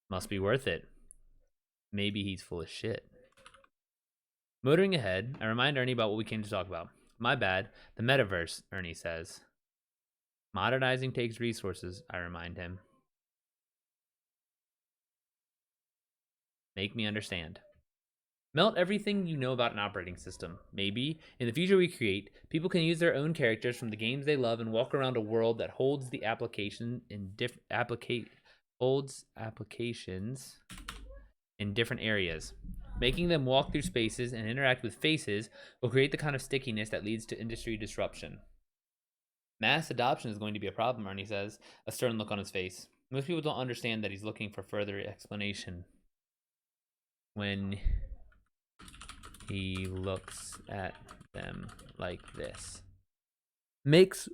Must be worth it. Maybe he's full of shit. Motoring ahead, I remind Ernie about what we came to talk about. My bad. The metaverse, Ernie says. Modernizing takes resources, I remind him. Make me understand. Melt everything you know about an operating system. Maybe, in the future we create, people can use their own characters from the games they love and walk around a world that holds the application in holds applications in different areas. Making them walk through spaces and interact with faces will create the kind of stickiness that leads to industry disruption. Mass adoption is going to be a problem, Ernie says, a stern look on his face. Most people don't understand that he's looking for further explanation. When he looks at them like this. Make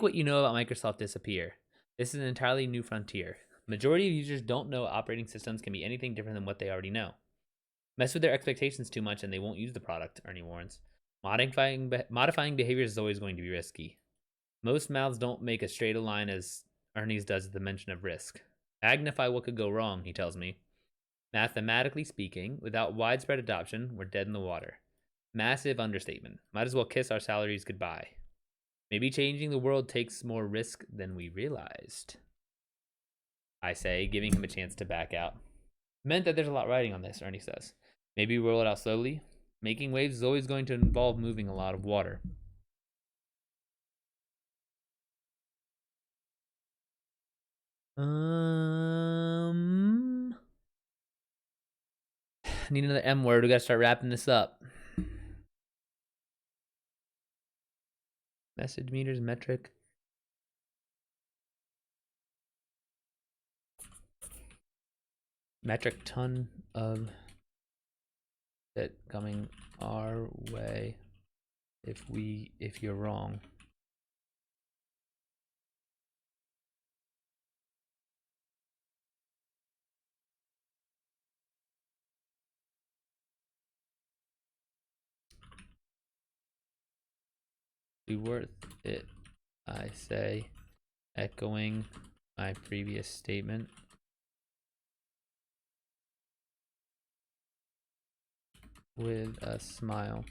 what you know about Microsoft disappear. This is an entirely new frontier. Majority of users don't know operating systems can be anything different than what they already know. Mess with their expectations too much and they won't use the product, Ernie warns. Modifying behaviors is always going to be risky. Most mouths don't make as straight a line as Ernie's does at the mention of risk. Magnify what could go wrong, he tells me. Mathematically speaking, without widespread adoption, we're dead in the water. Massive understatement. Might as well kiss our salaries goodbye. Maybe changing the world takes more risk than we realized. I say, giving him a chance to back out. Meant that there's a lot riding on this, Ernie says. Maybe roll it out slowly. Making waves is always going to involve moving a lot of water. Need another M word. We gotta start wrapping this up. Message meters, metric. Metric ton of it coming our way if you're wrong. Be worth it, I say, echoing my previous statement. With a smile.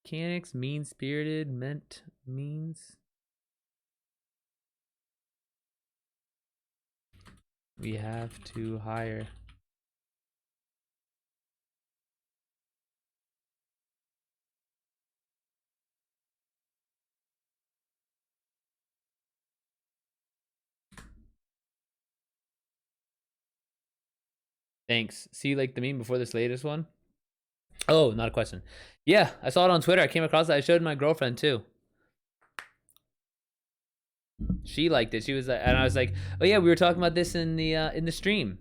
Mechanics, mean-spirited, meant, means. We have to hire. Thanks. See, like the meme before this latest one? Oh, not a question. Yeah, I saw it on Twitter. I came across it. I showed my girlfriend too. She liked it. She was, and I was like, "Oh yeah, we were talking about this in the stream."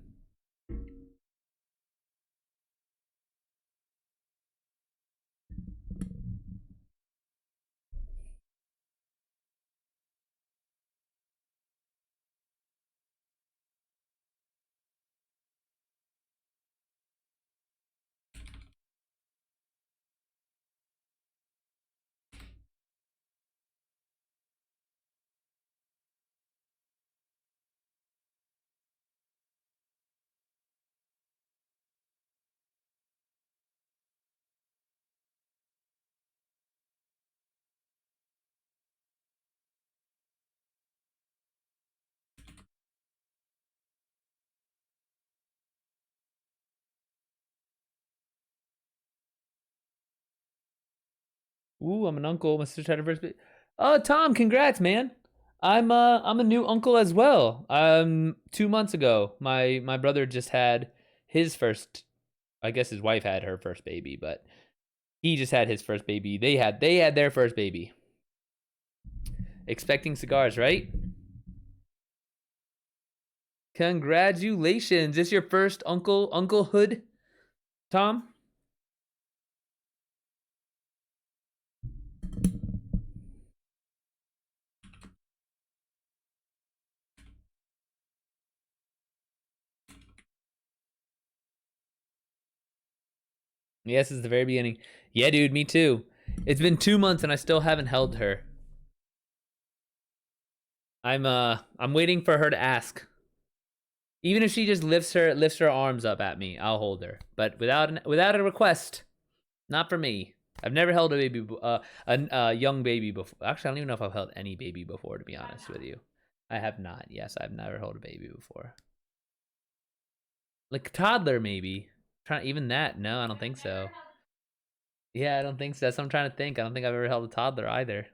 Ooh, I'm an uncle. My sister had her first baby. Oh, Tom, congrats, man. I'm a new uncle as well. 2 months ago, my brother just had his first. I guess his wife had her first baby, but he just had his first baby. They had their first baby. Expecting cigars, right? Congratulations! This your first unclehood, Tom? Yes, it's the very beginning. Yeah, dude, me too. It's been 2 months and I still haven't held her. I'm waiting for her to ask. Even if she just lifts her arms up at me, I'll hold her. But without a request, not for me. I've never held a baby, a young baby before. Actually, I don't even know if I've held any baby before. To be honest with you, I have not. Yes, I've never held a baby before. Like a toddler, maybe. Trying even that? No, I don't think so. Yeah, I don't think so. That's what I'm trying to think. I don't think I've ever held a toddler either.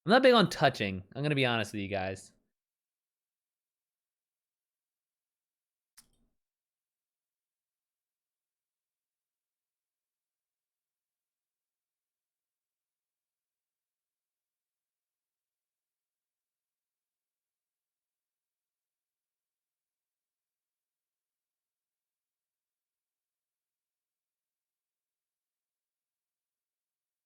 I'm not big on touching. I'm gonna be honest with you guys.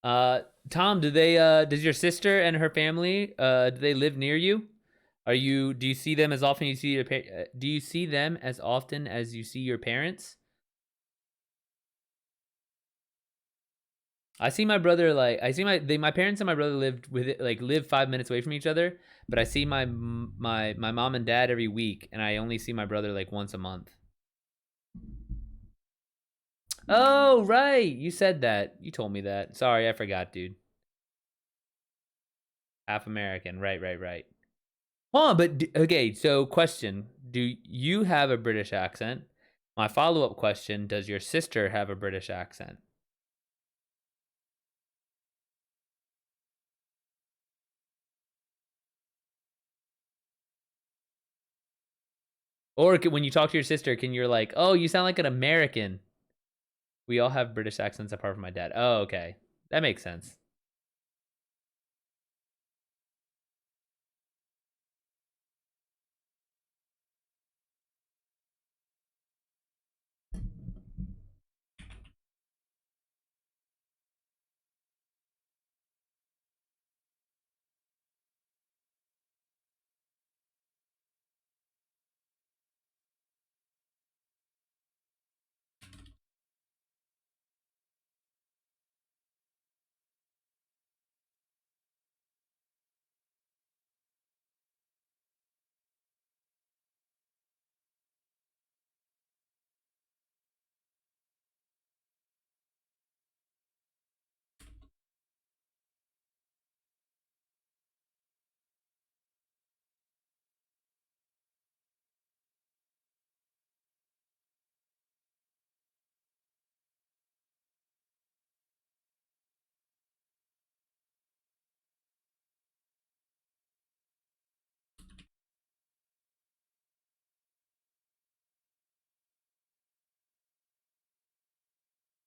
Uh, Tom, does your sister and her family do they live near you? Do you see them as often you see do you see them as often as you see your parents? I see my brother like I see my parents and my brother live 5 minutes away from each other, but I see my mom and dad every week, and I only see my brother like once a month. Oh right, you said that. You told me that. Sorry, I forgot, dude. Half American. Right, right, right. Huh, but okay. So question: do you have a British accent? My follow-up question: does your sister have a British accent? Or when you talk to your sister, can you're like, oh, you sound like an American? We all have British accents apart from my dad. Oh, okay. That makes sense.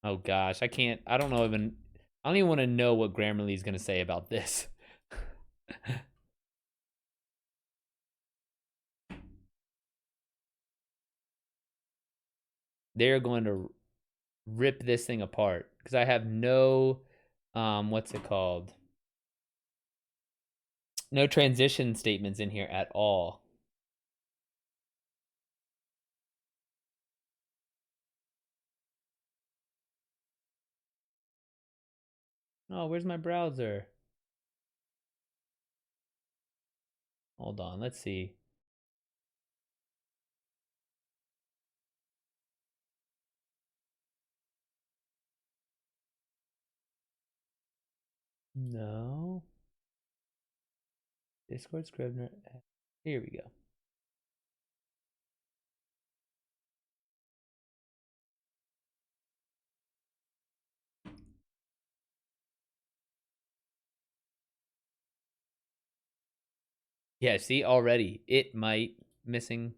Oh gosh, I can't. I don't know even. I don't even want to know what Grammarly is gonna say about this. They're going to rip this thing apart because I have no, what's it called? No transition statements in here at all. Oh, where's my browser? Hold on, let's see. No. Discord Scrivener. Here we go. Yeah, see already it might missing.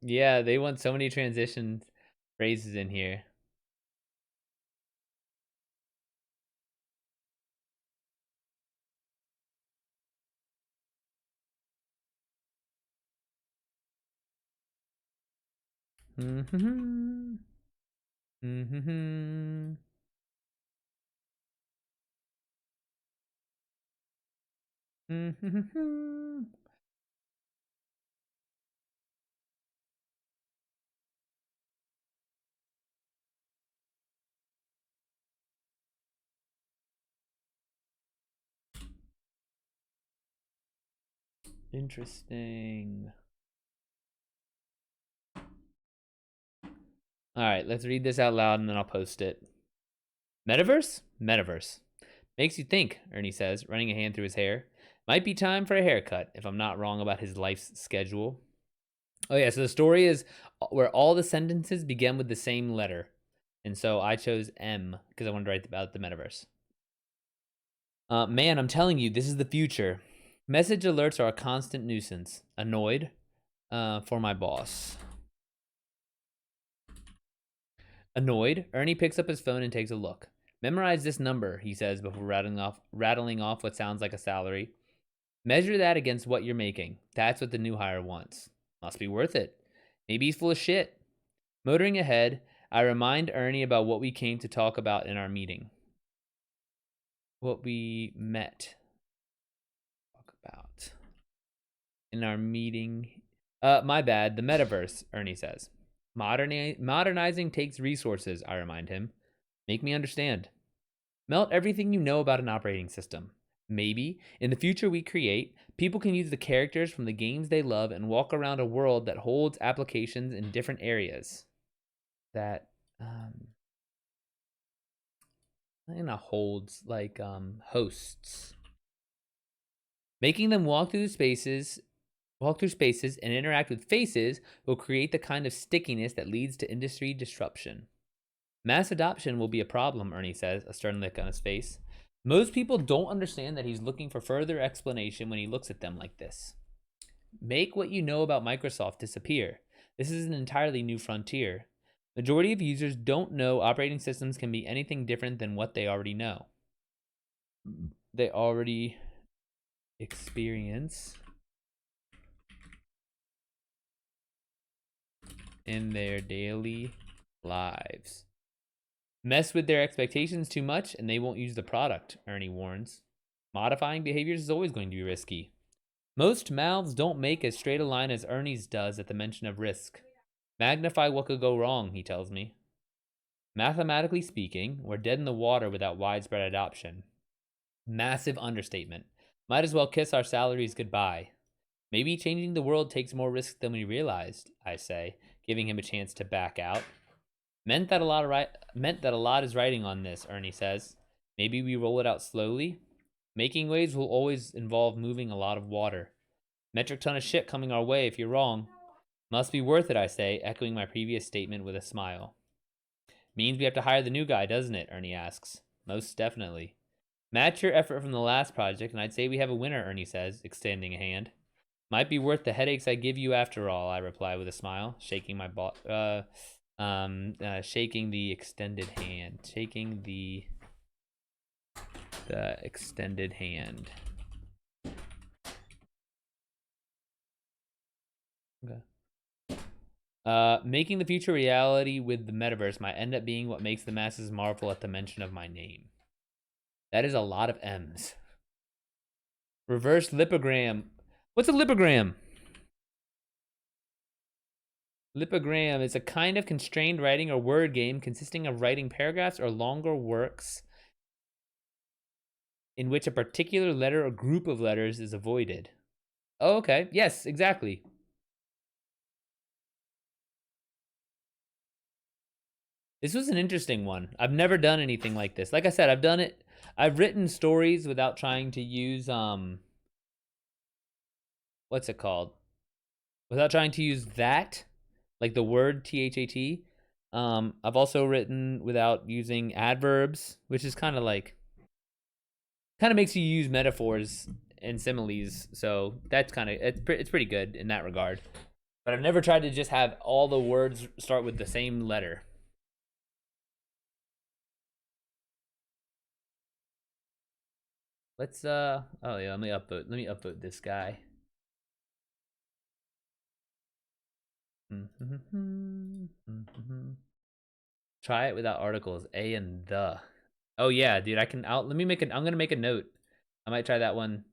Yeah, they want so many transition phrases in here. Mm-hmm. Mm-hmm. Mm-hmm. Interesting. All right, let's read this out loud and then I'll post it. Metaverse? Metaverse. Makes you think, Ernie says, running a hand through his hair. Might be time for a haircut, if I'm not wrong about his life's schedule. Oh, yeah, so the story is where all the sentences begin with the same letter. And so I chose M because I wanted to write about the metaverse. Man, I'm telling you, this is the future. Message alerts are a constant nuisance. Annoyed for my boss. Annoyed, Ernie picks up his phone and takes a look. Memorize this number, he says before rattling off what sounds like a salary. Measure that against what you're making. That's what the new hire wants. Must be worth it. Maybe he's full of shit. Motoring ahead, I remind Ernie about what we came to talk about in our meeting. What we met. Talk about. In our meeting. My bad, the metaverse, Ernie says. Modernizing takes resources, I remind him. Make me understand. Melt everything you know about an operating system. Maybe, in the future we create, people can use the characters from the games they love and walk around a world that holds applications in different areas. That, holds, like, hosts. Making them walk through spaces and interact with faces will create the kind of stickiness that leads to industry disruption. Mass adoption will be a problem, Ernie says, a stern look on his face. Most people don't understand that he's looking for further explanation when he looks at them like this. Make what you know about Microsoft disappear. This is an entirely new frontier. Majority of users don't know operating systems can be anything different than what they already know. They already experience in their daily lives. Mess with their expectations too much and they won't use the product, Ernie warns. Modifying behaviors is always going to be risky. Most mouths don't make as straight a line as Ernie's does at the mention of risk. Magnify what could go wrong, he tells me. Mathematically speaking, we're dead in the water without widespread adoption. Massive understatement. Might as well kiss our salaries goodbye. Maybe changing the world takes more risk than we realized, I say, giving him a chance to back out. Meant that a lot is riding on this, Ernie says. Maybe we roll it out slowly. Making waves will always involve moving a lot of water. Metric ton of shit coming our way if you're wrong. Must be worth it, I say, echoing my previous statement with a smile. Means we have to hire the new guy, doesn't it? Ernie asks. Most definitely. Match your effort from the last project, and I'd say we have a winner, Ernie says, extending a hand. Might be worth the headaches I give you after all, I reply with a smile, shaking my shaking the extended hand. Shaking the extended hand. Okay. Making the future reality with the metaverse might end up being what makes the masses marvel at the mention of my name. That is a lot of M's. Reverse lipogram. What's a lipogram? Lipogram is a kind of constrained writing or word game consisting of writing paragraphs or longer works in which a particular letter or group of letters is avoided. Oh, okay. Yes, exactly. This was an interesting one. I've never done anything like this. Like I said, I've written stories without trying to use what's it called? Without trying to use that, like the word THAT. I've also written without using adverbs, which is kind of makes you use metaphors and similes. So that's it's pretty good in that regard. But I've never tried to just have all the words start with the same letter. Let's oh yeah, let me upvote this guy. Try it without articles, A and the. Oh yeah, dude, I'm gonna make a note. I might try that one.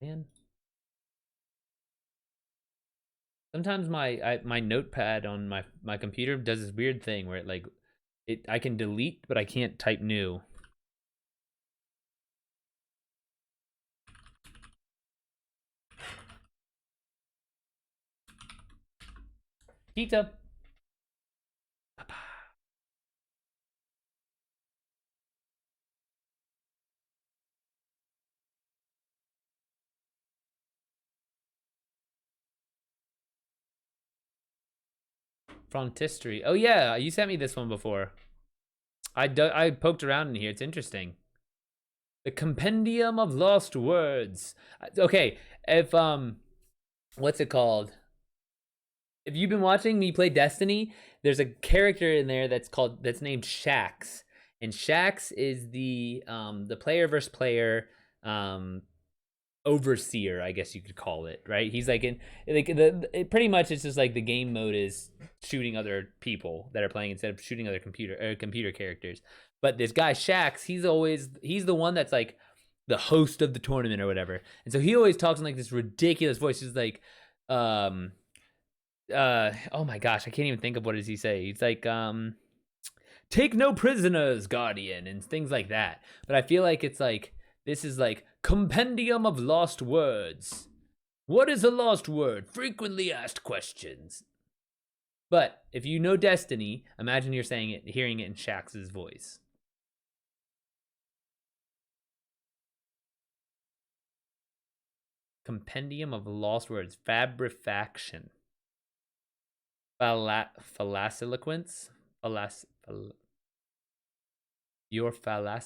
Man. Sometimes my notepad on my computer does this weird thing where I can delete but I can't type new. Pizza. Frontistery. Oh yeah, you sent me this one before. I poked around in here. It's interesting. The Compendium of Lost Words. Okay, if what's it called? If you've been watching me play Destiny, there's a character in there that's named Shax, and Shax is the player versus player um overseer, I guess you could call it, right? He's like pretty much it's just like the game mode is shooting other people that are playing instead of shooting other computer characters. But this guy Shax, he's the one that's like the host of the tournament or whatever, and so he always talks in like this ridiculous voice. He's like, um, oh my gosh, I can't even think of what does he say. He's like, take no prisoners, guardian, and things like that. But I feel like it's like this is like compendium of lost words. What is a lost word? Frequently asked questions. But if you know Destiny, imagine you're saying it, hearing it in Shax's voice. Compendium of lost words. Fabrifaction. Fallaciloquence. Your fallac.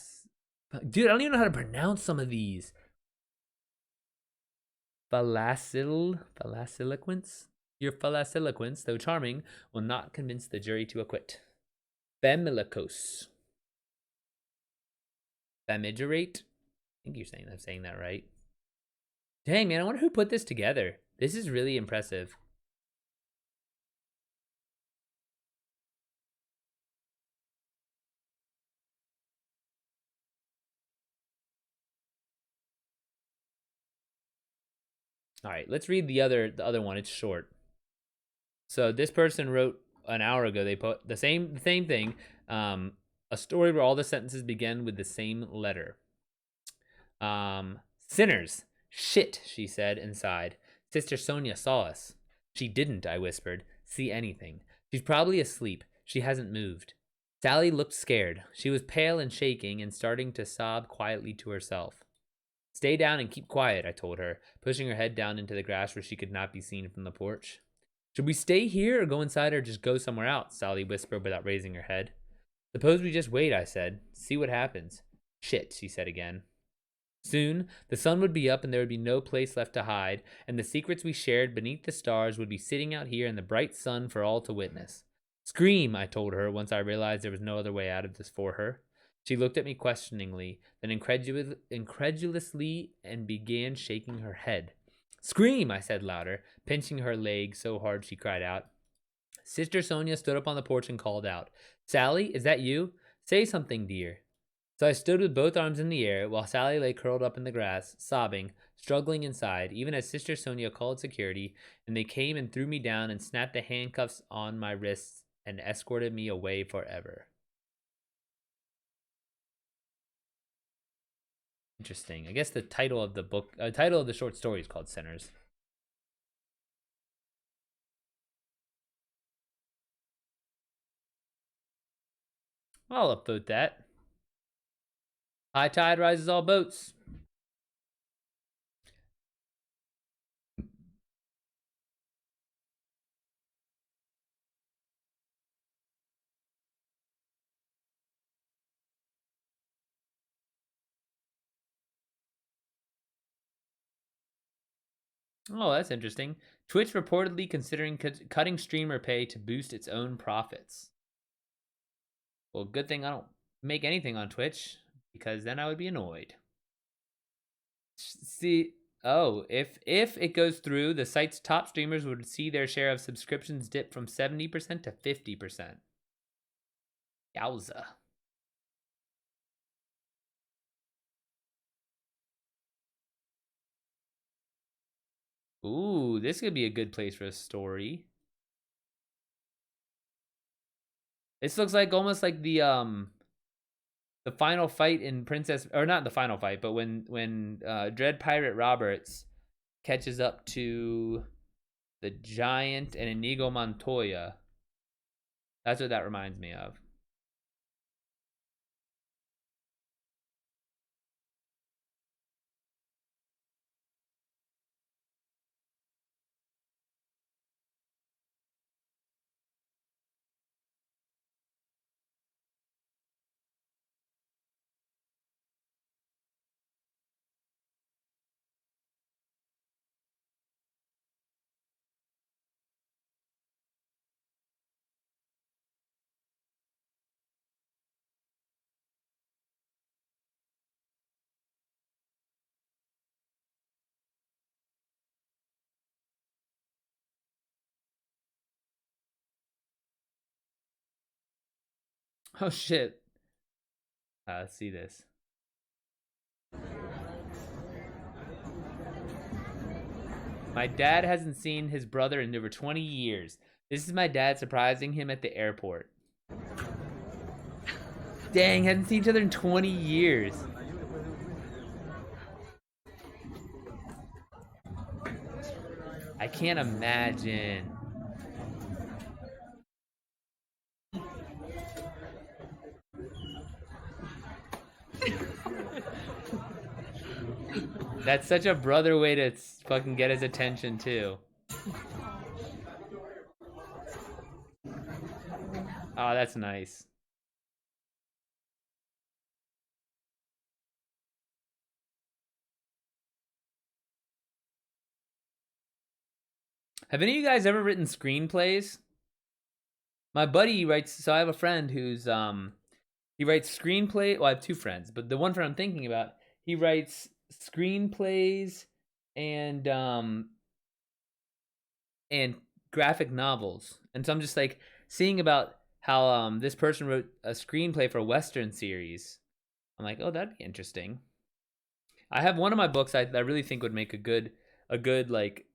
Dude, I don't even know how to pronounce some of these. Fallaciloquence? Your fallaciloquence, though charming, will not convince the jury to acquit. Familacose. Famigerate? I think I'm saying that right. Dang, man, I wonder who put this together. This is really impressive. All right, let's read the other one. It's short. So this person wrote an hour ago. They put the same thing. A story where all the sentences begin with the same letter. Sinners. Shit, she said and sighed. Sister Sonia saw us. She didn't, I whispered, see anything. She's probably asleep. She hasn't moved. Sally looked scared. She was pale and shaking and starting to sob quietly to herself. Stay down and keep quiet, I told her, pushing her head down into the grass where she could not be seen from the porch. Should we stay here or go inside or just go somewhere else? Sally whispered without raising her head. Suppose we just wait, I said. See what happens. Shit, she said again. Soon, the sun would be up and there would be no place left to hide, and the secrets we shared beneath the stars would be sitting out here in the bright sun for all to witness. Scream, I told her once I realized there was no other way out of this for her. She looked at me questioningly, then incredulously, and began shaking her head. Scream, I said louder, pinching her leg so hard she cried out. Sister Sonia stood up on the porch and called out, Sally, is that you? Say something, dear. So I stood with both arms in the air while Sally lay curled up in the grass, sobbing, struggling inside, even as Sister Sonia called security, and they came and threw me down and snapped the handcuffs on my wrists and escorted me away forever. Interesting. I guess the title of the short story is called Sinners. I'll upvote that. High tide rises all boats. Oh, that's interesting. Twitch reportedly considering cutting streamer pay to boost its own profits. Well, good thing I don't make anything on Twitch, because then I would be annoyed. See, oh, if it goes through, the site's top streamers would see their share of subscriptions dip from 70% to 50%. Yowza. Ooh, this could be a good place for a story. This looks like almost like the final fight in Princess, or not the final fight, but when Dread Pirate Roberts catches up to the Giant and Inigo Montoya. That's what that reminds me of. Oh shit. Let's see this. My dad hasn't seen his brother in over 20 years. This is my dad surprising him at the airport. Dang, hadn't seen each other in 20 years. I can't imagine. That's such a brother way to fucking get his attention too. Oh, that's nice. Have any of you guys ever written screenplays? My buddy writes. So I have a friend who's he writes screenplay. Well, I have two friends, but the one friend I'm thinking about, he writes screenplays and um and graphic novels. And so I'm just like seeing about how this person wrote a screenplay for a Western series. I'm like, oh, that'd be interesting. I have one of my books I really think would make a good like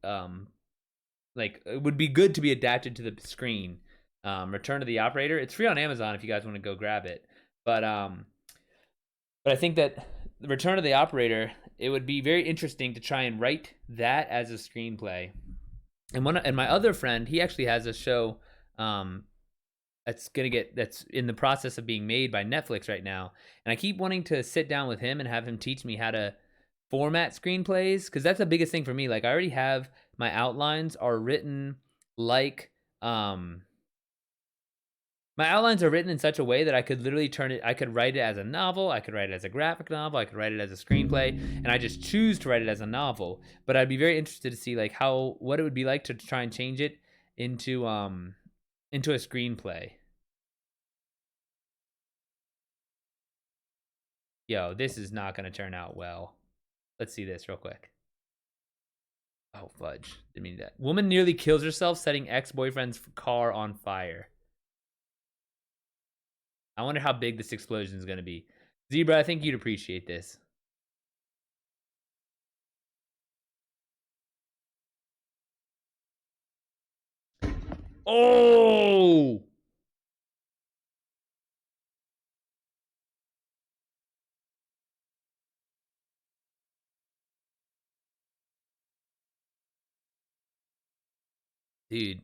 it would be good to be adapted to the screen. Return to the Operator. It's free on Amazon if you guys want to go grab it. But I think that the Return of the Operator, it would be very interesting to try and write that as a screenplay. And my other friend, he actually has a show um, that's in the process of being made by Netflix right now. And I keep wanting to sit down with him and have him teach me how to format screenplays, because that's the biggest thing for me. Like I already have my outlines are written like my outlines are written in such a way that I could literally I could write it as a novel, I could write it as a graphic novel, I could write it as a screenplay, and I just choose to write it as a novel. But I'd be very interested to see like what it would be like to try and change it into a screenplay. Yo, this is not going to turn out well. Let's see this real quick. Oh, fudge. Didn't mean that. Woman nearly kills herself setting ex-boyfriend's car on fire. I wonder how big this explosion is going to be. Zebra, I think you'd appreciate this. Oh! Dude,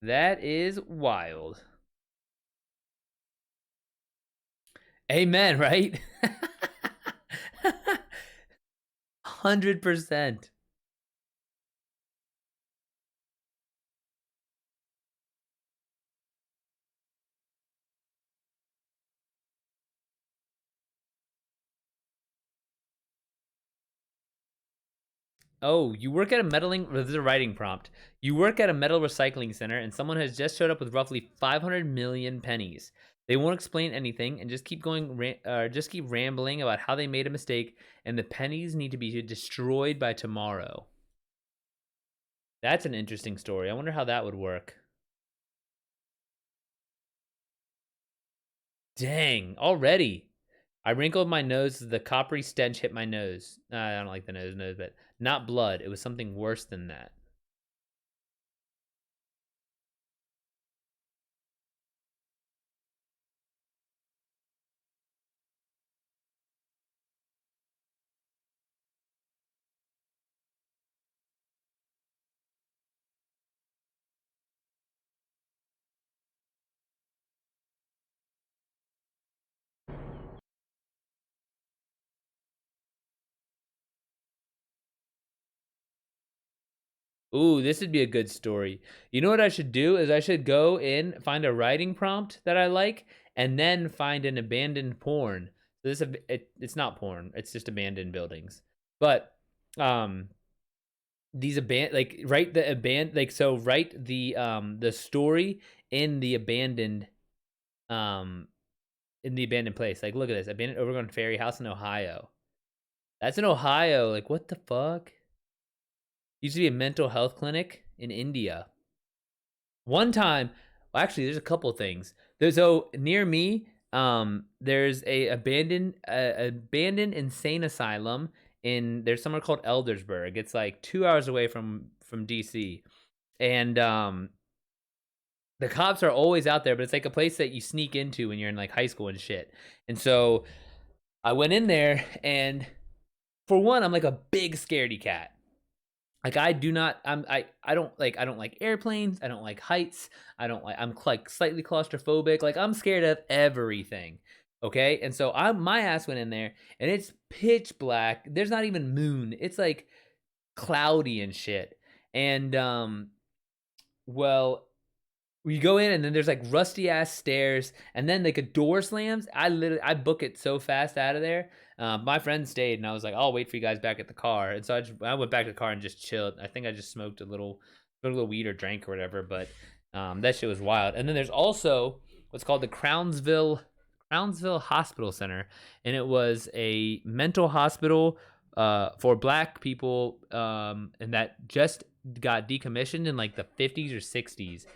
that is wild. Amen, right? 100%. Oh, you work at a meddling. This is a writing prompt. You work at a metal recycling center, and someone has just showed up with roughly 500 million pennies. They won't explain anything and just just keep rambling about how they made a mistake, and the pennies need to be destroyed by tomorrow. That's an interesting story. I wonder how that would work. Dang, already. I wrinkled my nose as the coppery stench hit my nose. I don't like the nose, but not blood. It was something worse than that. Ooh, this would be a good story. You know what I should do is I should go in, find a writing prompt that I like, and then find an abandoned porn. So it's not porn. It's just abandoned buildings. But um these abandoned write the abandoned write the story in the abandoned um in the abandoned place. Like look at this. Abandoned overgrown fairy house in Ohio. That's in Ohio. Like what the fuck? Used to be a mental health clinic in India. One time, well, actually, there's a couple things. So near me, there's a abandoned insane asylum in there's somewhere called Eldersburg. It's like 2 hours away from DC, and the cops are always out there, but it's like a place that you sneak into when you're in like high school and shit. And so I went in there, and for one, I'm like a big scaredy cat. Like I do not I don't like airplanes, I don't like heights, I'm like slightly claustrophobic, like I'm scared of everything. Okay? And so I my ass went in there and it's pitch black. There's not even moon. It's like cloudy and shit. And well, we go in and then there's like rusty ass stairs and then like a door slams. I book it so fast out of there. My friend stayed and I was like, I'll wait for you guys back at the car. And so I went back to the car and just chilled. I think I just smoked a little weed or drank or whatever. But that shit was wild. And then there's also what's called the Crownsville Hospital Center, and it was a mental hospital for Black people, and that just got decommissioned in like the 50s or 60s.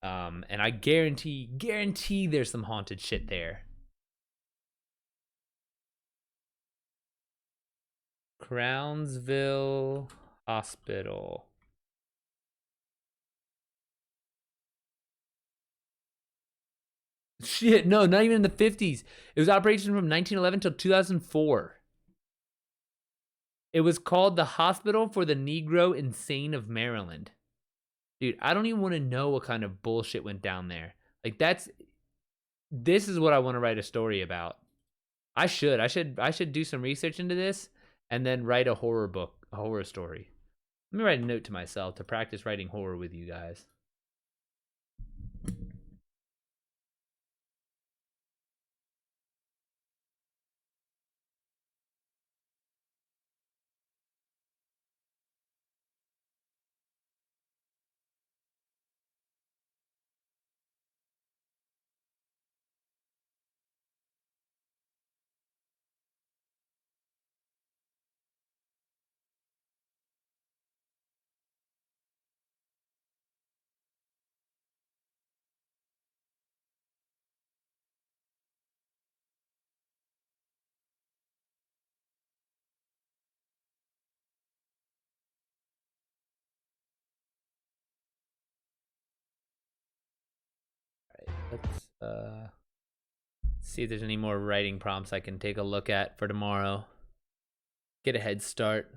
And I guarantee there's some haunted shit there. Crownsville Hospital. Shit, no, not even in the 50s. It was operation from 1911 till 2004. It was called the Hospital for the Negro Insane of Maryland. Dude, I don't even want to know what kind of bullshit went down there. Like this is what I want to write a story about. I should do some research into this and then write a horror book, a horror story. Let me write a note to myself to practice writing horror with you guys. All right, let's see if there's any more writing prompts I can take a look at for tomorrow. Get a head start.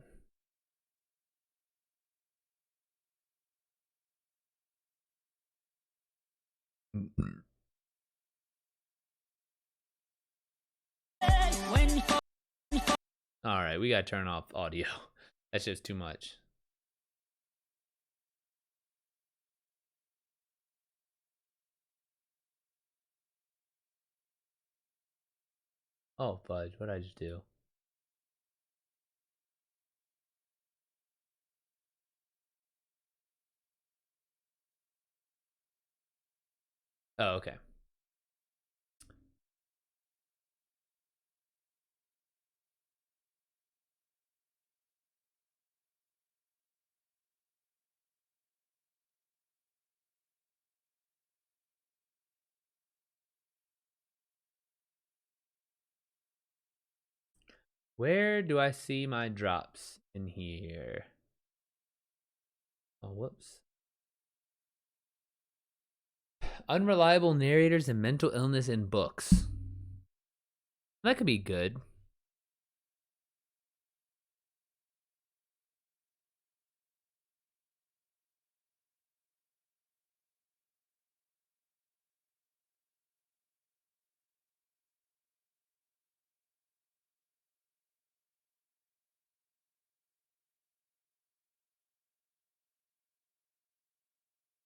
All right, we gotta turn off audio. That's just too much. Oh fudge! What did I just do? Oh, okay. Where do I see my drops in here? Oh, whoops. Unreliable narrators and mental illness in books. That could be good.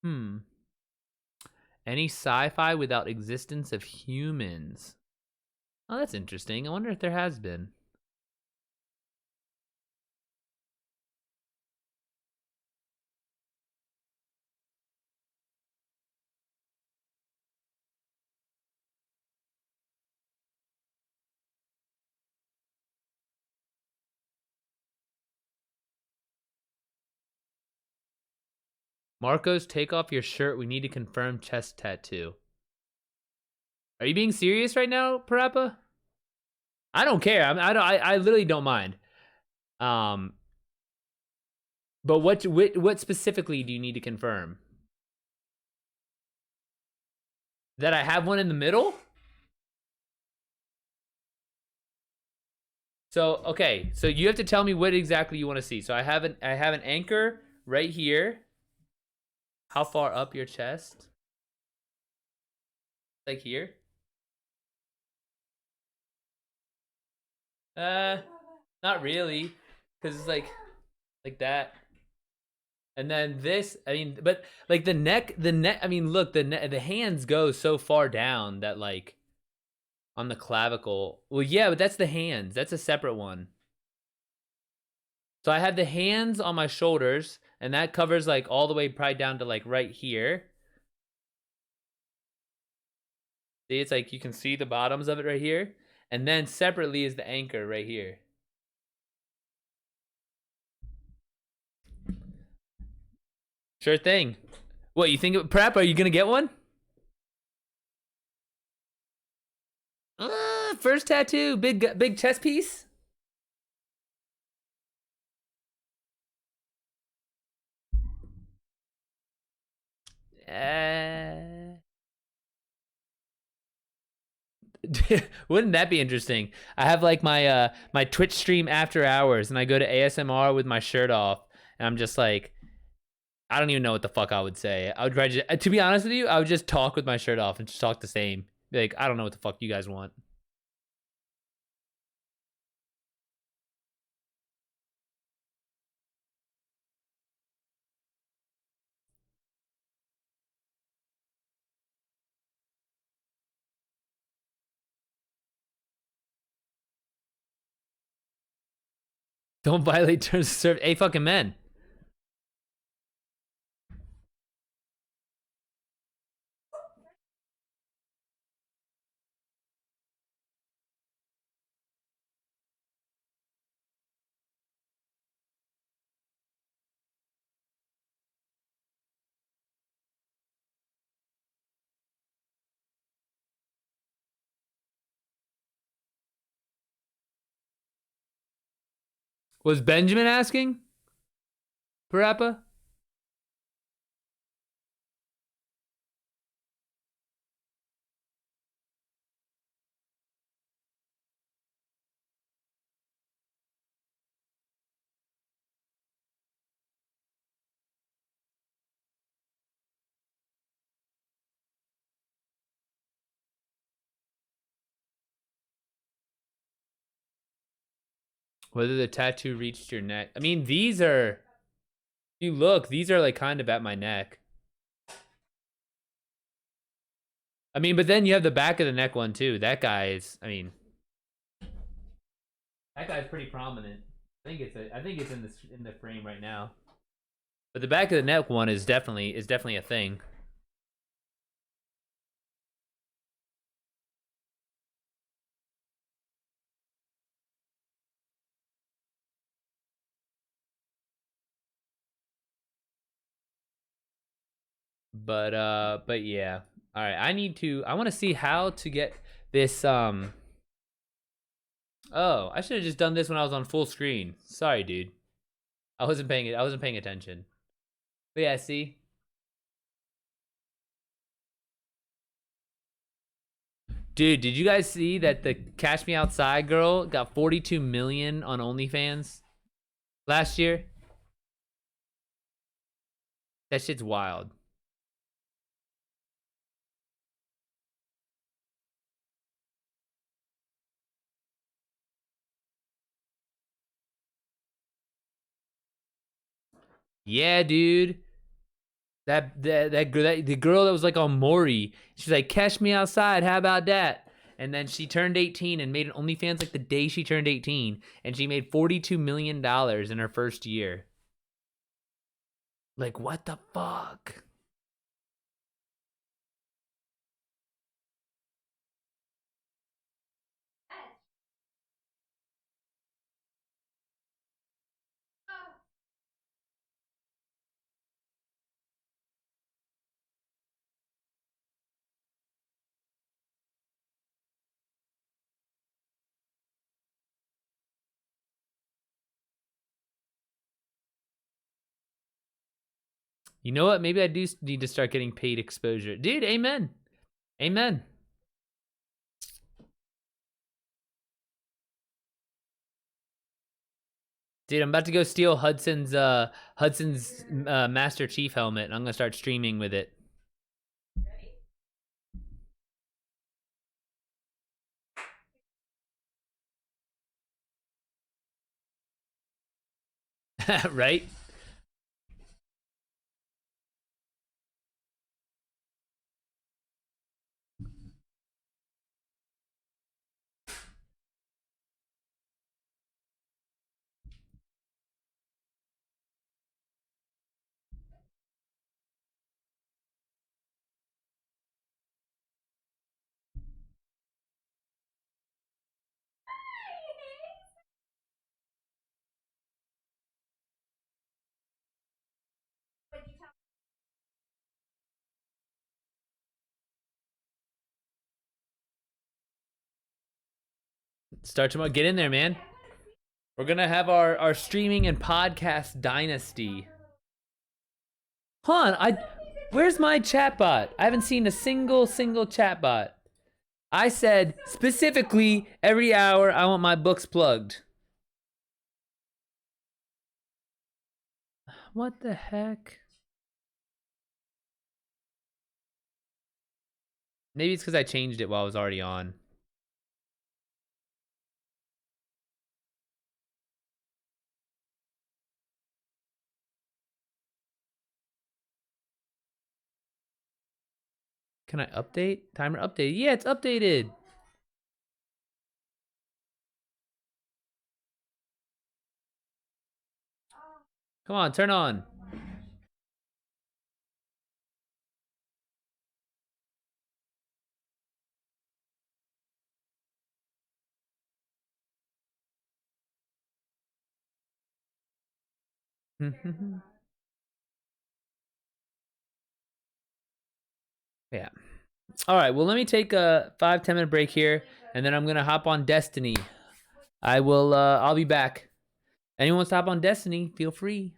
Hmm. Any sci-fi without existence of humans? Oh, that's interesting. I wonder if there has been. Marcos, take off your shirt. We need to confirm chest tattoo. Are you being serious right now, Parappa? I don't care. I literally don't mind. Um, but what specifically do you need to confirm? That I have one in the middle? So okay, so you have to tell me what exactly you want to see. So I have an anchor right here. How far up your chest? Like here? Uh, not really, because it's like that. And then this, I mean, but like the neck. I mean, look, the hands go so far down that like on the clavicle. Well, yeah, but that's the hands. That's a separate one. So I have the hands on my shoulders, and that covers like all the way probably down to like right here. See, it's like you can see the bottoms of it right here, and then separately is the anchor right here. Sure thing. What you think? Prep? Are you gonna get one? First tattoo, big chest piece. Uh, wouldn't that be interesting? I have like my Twitch stream after hours, and I go to ASMR with my shirt off, and I'm just like, I don't even know what the fuck I would say. I would try to be honest with you, I would just talk with my shirt off and just talk the same. Be like, I don't know what the fuck you guys want. Don't violate terms of service. Hey, fucking men. Was Benjamin asking? Parappa? Whether the tattoo reached your neck. I mean, these are. You look, these are like kind of at my neck. I mean, but then you have the back of the neck one too. That guy is. I mean, that guy's pretty prominent. I think it's in the frame right now. But the back of the neck one is definitely a thing. But yeah. All right, I want to see how to get this Oh, I should have just done this when I was on full screen. Sorry, dude. I wasn't paying attention. But yeah, see? Dude, did you guys see that the Cash Me Outside girl got 42 million on OnlyFans last year? That shit's wild. Yeah, dude. The girl that was like on Maury, she's like, "Cash me outside. How about that?" And then she turned 18 and made an OnlyFans like the day she turned 18, and she made $42 million in her first year. Like, what the fuck? You know what? Maybe I do need to start getting paid exposure. Dude, amen. Amen. Dude, I'm about to go steal Hudson's Master Chief helmet, and I'm gonna start streaming with it. Right? Start tomorrow. Get in there, man. We're gonna have our streaming and podcast dynasty. Hold on, where's my chatbot? I haven't seen a single chatbot. I said specifically every hour I want my books plugged. What the heck? Maybe it's because I changed it while I was already on. Can I update? Timer updated. Yeah, it's updated. Come on, turn on. Yeah. All right, well, let me take a 5-10 minute break here, and then I'm gonna hop on Destiny. I'll be back. Anyone wants to hop on Destiny, feel free.